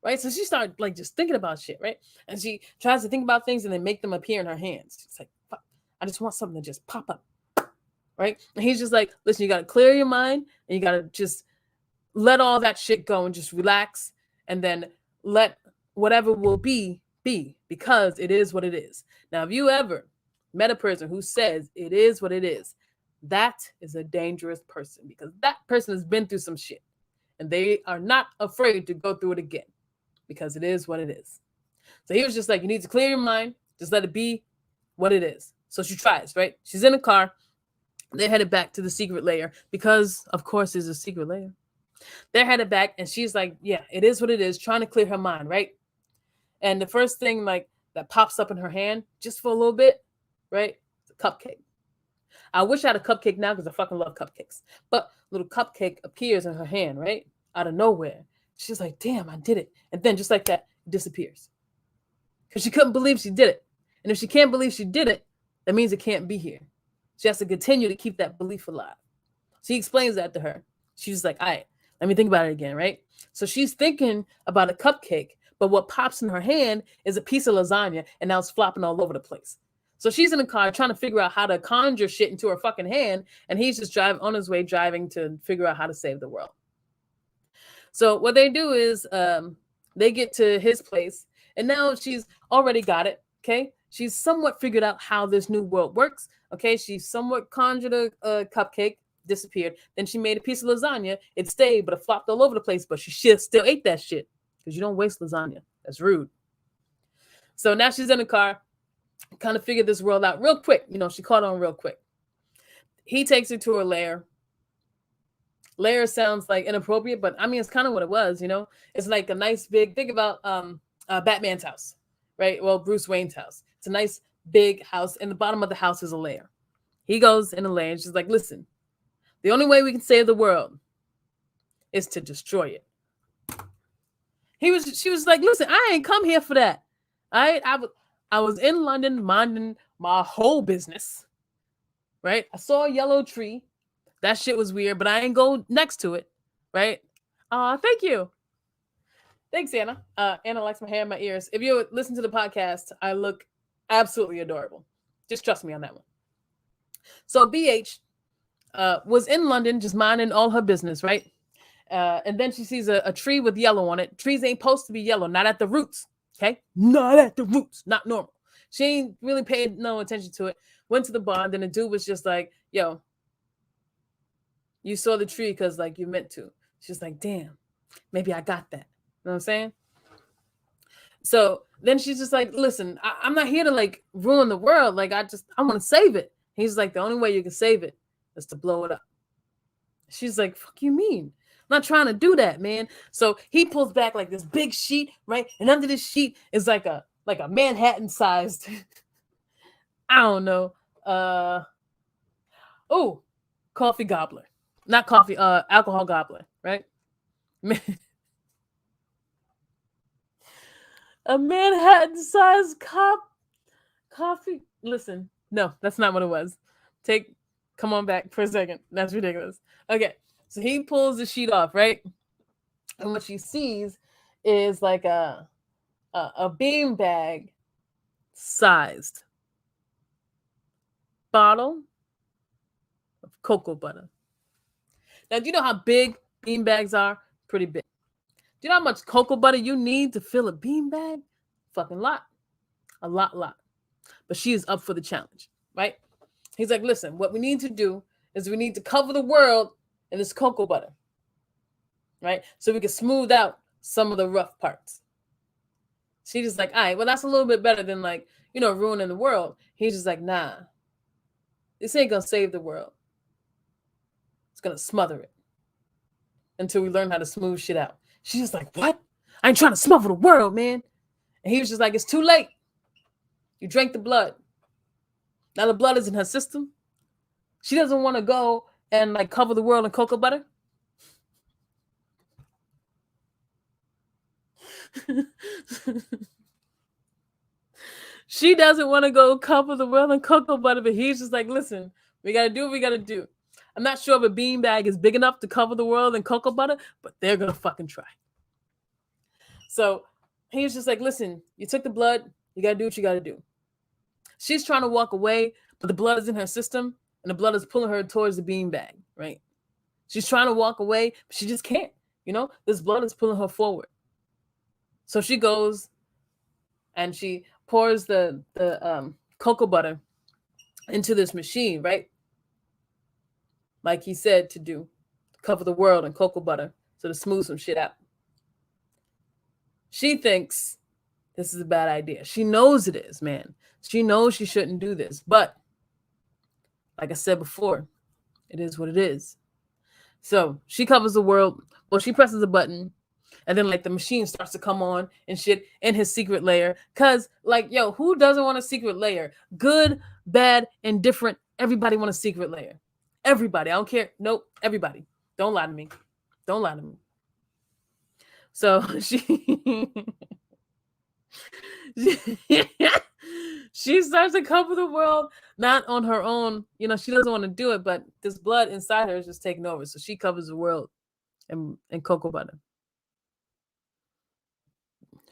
Right? So she started like just thinking about shit, right? And she tries to think about things and then make them appear in her hands. She's like, fuck, I just want something to just pop up. Right? And he's just like, listen, you got to clear your mind and you got to just let all that shit go and just relax and then let whatever will be, because it is what it is. Now, if you ever met a person who says it is what it is, that is a dangerous person because that person has been through some shit and they are not afraid to go through it again because it is what it is. So he was just like, you need to clear your mind. Just let it be what it is. So she tries, right? She's in a car. They're headed back to the secret layer because, of course, there's a secret layer. They're headed back, and she's like, yeah, it is what it is, trying to clear her mind, right? And the first thing, like, that pops up in her hand, just for a little bit, right? It's a cupcake. I wish I had a cupcake now because I fucking love cupcakes. But a little cupcake appears in her hand, right? Out of nowhere. She's like, damn, I did it. And then just like that, it disappears. Because she couldn't believe she did it. And if she can't believe she did it, that means it can't be here. She has to continue to keep that belief alive. So he explains that to her. She's like, all right, let me think about it again, right? So she's thinking about a cupcake, but what pops in her hand is a piece of lasagna, and now it's flopping all over the place. So she's in the car trying to figure out how to conjure shit into her fucking hand, and he's just driving to figure out how to save the world. So what they do is they get to his place, and now she's already got it, okay? She's somewhat figured out how this new world works. Okay, she somewhat conjured a cupcake, disappeared. Then she made a piece of lasagna. It stayed, but it flopped all over the place. But she still ate that shit because you don't waste lasagna. That's rude. So now she's in the car, kind of figured this world out real quick. You know, she caught on real quick. He takes her to her lair. Lair sounds like inappropriate, but I mean, it's kind of what it was, you know? It's like a nice big, think about Batman's house, right? Well, Bruce Wayne's house. It's a nice big house. In the bottom of the house is a lair. He goes in the lair and she's like, listen, the only way we can save the world is to destroy it. She was like, listen, I ain't come here for that. I was in London minding my whole business, right? I saw a yellow tree. That shit was weird, but I ain't go next to it, right? Thank you. Thanks, Anna. Anna likes my hair and my ears. If you listen to the podcast, I look absolutely adorable. Just trust me on that one. So BH was in London just minding all her business, right? And then she sees a tree with yellow on it. Trees ain't supposed to be yellow, not at the roots, okay? Not at the roots, not normal. She ain't really paid no attention to it. Went to the bar, and then the dude was just like, yo, you saw the tree because, like, you meant to. She's like, damn, maybe I got that. You know what I'm saying? So then she's just like, listen, I'm not here to, like, ruin the world. Like, I want to save it. He's like, the only way you can save it is to blow it up. She's like, fuck you mean? I'm not trying to do that, man. So he pulls back like this big sheet, right? And under this sheet is like a Manhattan-sized, I don't know, coffee gobbler. Not coffee, alcohol gobbler, right? A Manhattan-sized coffee. Listen, no, that's not what it was. Come on back for a second. That's ridiculous. Okay, so he pulls the sheet off, right? And what she sees is like a beanbag sized bottle of cocoa butter. Now, do you know how big beanbags are? Pretty big. Do you know how much cocoa butter you need to fill a beanbag? Fucking lot. A lot. but she is up for the challenge, right? He's like, listen, what we need to do is we need to cover the world in this cocoa butter, right? So we can smooth out some of the rough parts. She's just like, all right, well, that's a little bit better than like, ruining the world. He's just like, nah, this ain't gonna save the world. It's gonna smother it until we learn how to smooth shit out. She's just like, what? I ain't trying to smother the world, man. And he was just like, it's too late. You drank the blood. Now the blood is in her system. She doesn't want to go and like cover the world in cocoa butter. She doesn't want to go cover the world in cocoa butter, but he's just like, listen, we got to do what we got to do. I'm not sure if a beanbag is big enough to cover the world in cocoa butter, but they're going to fucking try. So he was just like, listen, you took the blood. You got to do what you got to do. She's trying to walk away, but the blood is in her system, and the blood is pulling her towards the beanbag, right? She's trying to walk away, but she just can't. This blood is pulling her forward. So she goes and she pours the cocoa butter into this machine, right? Like he said to do, cover the world in cocoa butter so to smooth some shit out. She thinks this is a bad idea. She knows it is, man. She knows she shouldn't do this. But like I said before, it is what it is. So she covers the world. Well, she presses a button. And then like the machine starts to come on and shit in his secret layer. Cause like, yo, who doesn't want a secret layer? Good, bad, indifferent. Everybody want a secret layer. Everybody. I don't care. Nope. Everybody. Don't lie to me. Don't lie to me. So she starts to cover the world, not on her own. She doesn't want to do it, but this blood inside her is just taking over. So she covers the world in cocoa butter.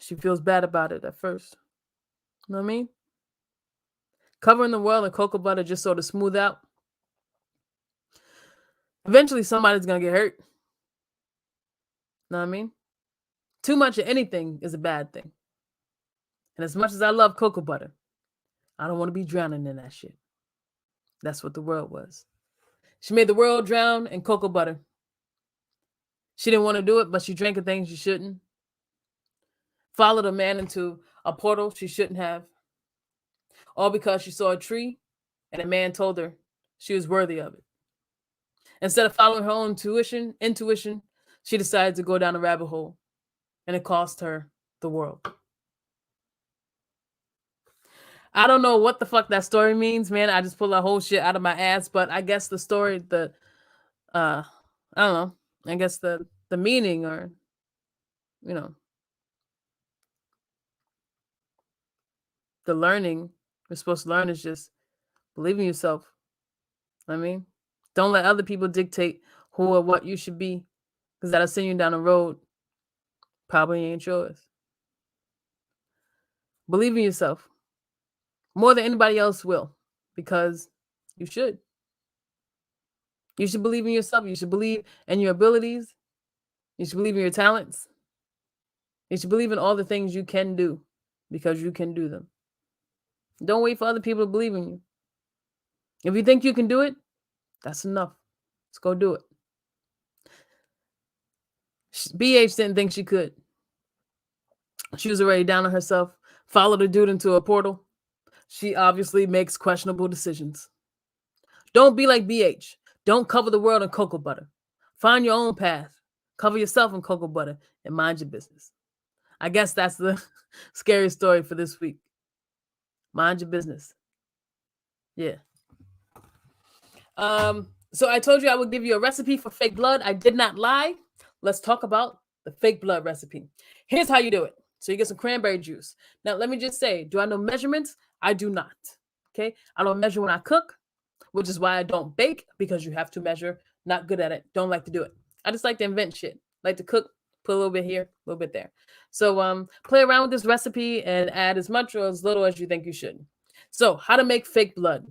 She feels bad about it at first. You know what I mean? Covering the world in cocoa butter just so to smooth out. Eventually, somebody's going to get hurt. You know what I mean? Too much of anything is a bad thing. And as much as I love cocoa butter, I don't want to be drowning in that shit. That's what the world was. She made the world drown in cocoa butter. She didn't want to do it, but she drank a thing she shouldn't. Followed a man into a portal she shouldn't have. All because she saw a tree and a man told her she was worthy of it. Instead of following her own intuition, she decided to go down a rabbit hole, and it cost her the world. I don't know what the fuck that story means, man. I just pulled that whole shit out of my ass, but I guess the story, I don't know. I guess the meaning, or the learning we're supposed to learn is just believe in yourself. I mean, don't let other people dictate who or what you should be, because that'll send you down a road probably ain't yours. Believe in yourself more than anybody else will, because you should. You should believe in yourself. You should believe in your abilities. You should believe in your talents. You should believe in all the things you can do, because you can do them. Don't wait for other people to believe in you. If you think you can do it, that's enough. Let's go do it. BH didn't think she could. She was already down on herself, followed a dude into a portal. She obviously makes questionable decisions. Don't be like BH. Don't cover the world in cocoa butter. Find your own path. Cover yourself in cocoa butter and mind your business. I guess that's the scary story for this week. Mind your business. Yeah. So I told you I would give you a recipe for fake blood. I did not lie. Let's talk about the fake blood recipe. Here's how you do it. So you get some cranberry juice. Now, let me just say, do I know measurements? I do not. Okay. I don't measure when I cook, which is why I don't bake, because you have to measure. Not good at it. Don't like to do it. I just like to invent shit. Like to cook, put a little bit here, a little bit there. So play around with this recipe and add as much or as little as you think you should. So how to make fake blood.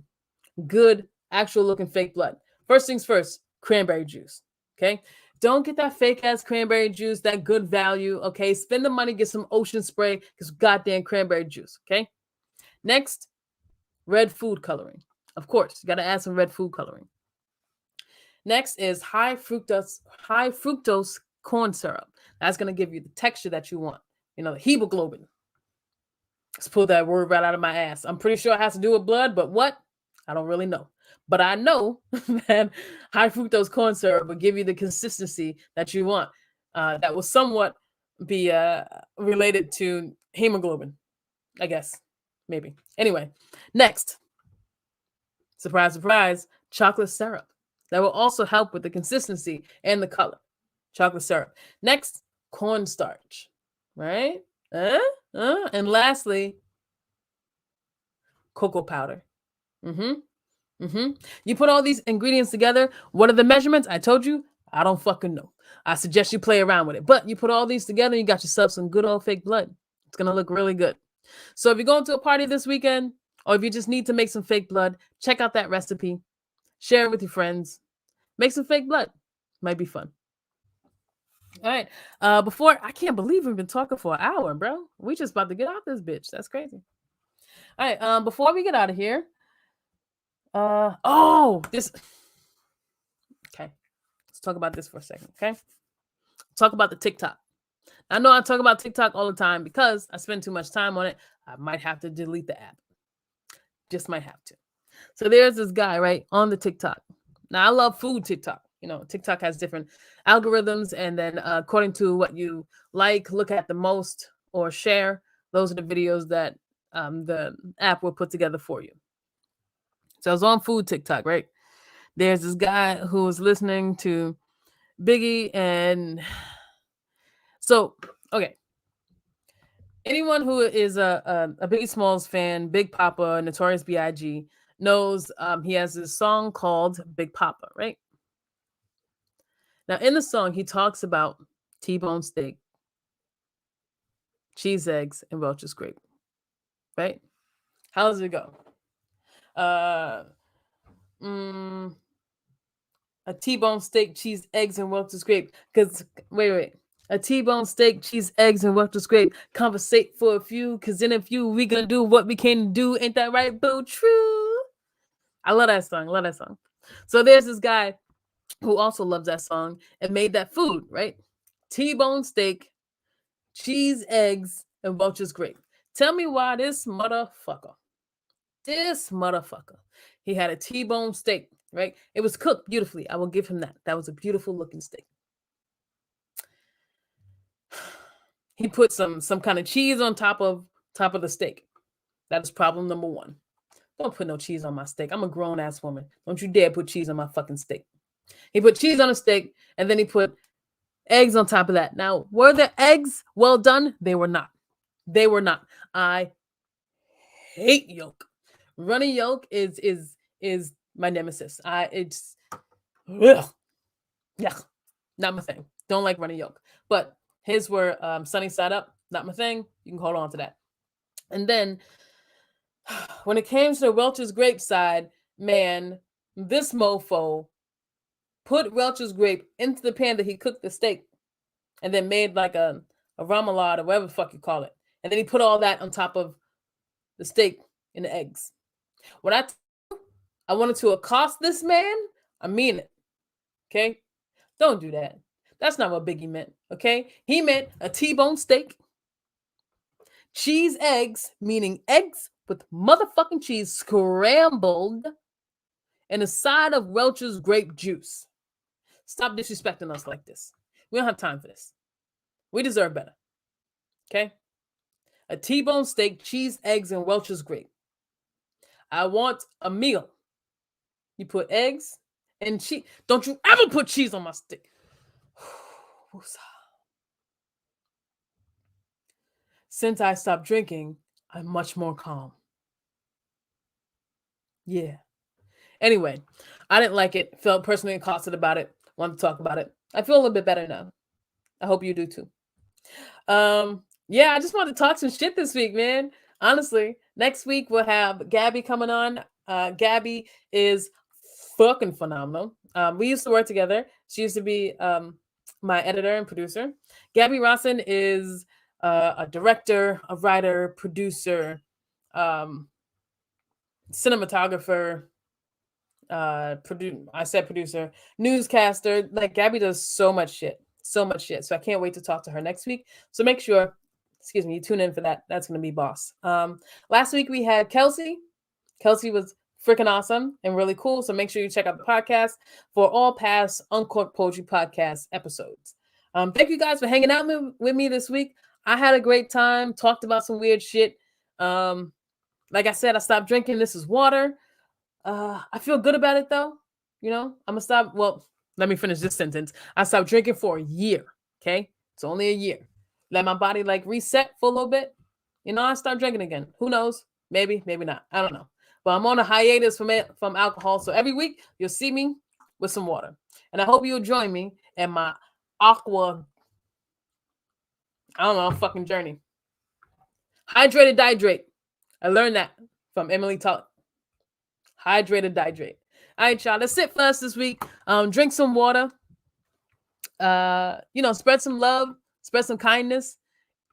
Good, actual looking fake blood. First things first, cranberry juice. Okay. Don't get that fake ass cranberry juice, that good value. Okay. Spend the money, get some ocean spray, get some goddamn cranberry juice. Okay. Next, Red food coloring. Of course, you got to add some red food coloring. Next is high fructose corn syrup. That's going to give you the texture that you want. You know, the hemoglobin. Let's pull that word right out of my ass. I'm pretty sure it has to do with blood, but what? I don't really know. But I know that high fructose corn syrup will give you the consistency that you want. That will somewhat be related to hemoglobin, I guess. Maybe. Anyway, next, surprise, surprise, chocolate syrup. That will also help with the consistency and the color. Chocolate syrup. Next, cornstarch, right? And lastly, cocoa powder. You put all these ingredients together. What are the measurements? I told you, I don't fucking know. I suggest you play around with it. But you put all these together, you got yourself some good old fake blood. It's gonna look really good. So if you're going to a party this weekend, or if you just need to make some fake blood, check out that recipe. Share it with your friends. Make some fake blood. Might be fun. All right. Before I can't believe we've been talking for an hour, bro. We just about to get out this bitch. That's crazy. All right. Before we get out of here, this. Okay. Let's talk about this for a second. Okay. Talk about the TikTok. I know I talk about TikTok all the time because I spend too much time on it. I might have to delete the app. Just might have to. So there's this guy, right, on the TikTok. Now I love food TikTok. You know, TikTok has different algorithms, and then according to what you like, look at the most, or share, those are the videos that the app will put together for you. So I was on food TikTok, right? There's this guy who was listening to Biggie, and so okay. Anyone who is a Biggie Smalls fan, Big Papa, Notorious B.I.G., knows he has this song called Big Papa, right? Now, in the song, he talks about T-bone steak, cheese eggs, and Welch's grape, right? How does it go? A T-bone steak, cheese, eggs, and Welch's grape. Because, wait. A T-bone steak, cheese, eggs, and Welch's grape. Conversate for a few, because in a few, we gonna do what we can do. Ain't that right, boo? True. I love that song. So there's this guy who also loves that song and made that food, right? T-bone steak, cheese, eggs, and Welch's grape. Tell me why this motherfucker, he had a T-bone steak, right? It was cooked beautifully. I will give him that. That was a beautiful looking steak. He put some kind of cheese on top of the steak. That is problem number one. Don't put no cheese on my steak. I'm a grown ass woman. Don't you dare put cheese on my fucking steak. He put cheese on a steak, and then he put eggs on top of that. Now, were the eggs well done? They were not. I hate yolk. Runny yolk is my nemesis. It's ugh, yeah, not my thing. Don't like runny yolk. But his were sunny side up. Not my thing. You can hold on to that. And then when it came to the Welch's grape side, man, this mofo put Welch's grape into the pan that he cooked the steak, and then made like a remoulade or whatever the fuck you call it. And then he put all that on top of the steak and the eggs. When I wanted to accost this man, I mean it. Okay? Don't do that. That's not what Biggie meant. Okay? He meant a T-bone steak, cheese eggs, meaning eggs with motherfucking cheese scrambled, and a side of Welch's grape juice. Stop disrespecting us like this. We don't have time for this. We deserve better. Okay? A T-bone steak, cheese, eggs, and Welch's grape. I want a meal. You put eggs and cheese. Don't you ever put cheese on my steak. Since I stopped drinking, I'm much more calm. Yeah. Anyway, I didn't like it. Felt personally accosted about it. Wanted to talk about it. I feel a little bit better now. I hope you do too. Yeah, I just wanted to talk some shit this week, man. Honestly, next week we'll have Gabby coming on. Gabby is fucking phenomenal. We used to work together. She used to be my editor and producer. Gabby Rawson is a director, a writer, producer, cinematographer, I said producer, newscaster. Like Gabby does so much shit, so much shit. So I can't wait to talk to her next week. So make sure, excuse me, you tune in for that. That's gonna be boss. Last week we had Kelsey. Kelsey was freaking awesome and really cool. So make sure you check out the podcast for all past Uncorked Poetry Podcast episodes. Thank you guys for hanging out with me this week. I had a great time. Talked about some weird shit. Like I said, I stopped drinking. This is water. I feel good about it though. You know, I'm gonna stop. Well, let me finish this sentence. I stopped drinking for a year. Okay, it's only a year. Let my body like reset for a little bit. You know, I start drinking again. Who knows? Maybe, maybe not. I don't know. But I'm on a hiatus from alcohol. So every week you'll see me with some water, and I hope you'll join me in my aqua. I don't know, fucking journey. Hydrated, dihydrate. I learned that from Emily Tuck. Hydrated, dihydrate. All right, y'all. That's it for us this week. Drink some water. Spread some love, spread some kindness.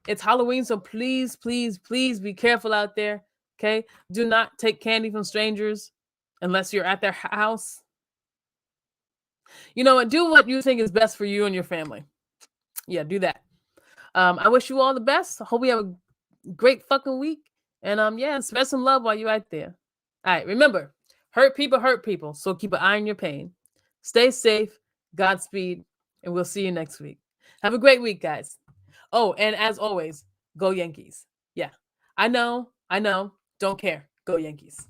It's Halloween, so please, please, please be careful out there. Okay? Do not take candy from strangers unless you're at their house. You know what? Do what you think is best for you and your family. Yeah, do that. I wish you all the best. I hope you have a great fucking week. And spread some love while you're out there. All right, remember, hurt people. So keep an eye on your pain. Stay safe. Godspeed. And we'll see you next week. Have a great week, guys. Oh, and as always, go Yankees. Yeah, I know. Don't care. Go Yankees.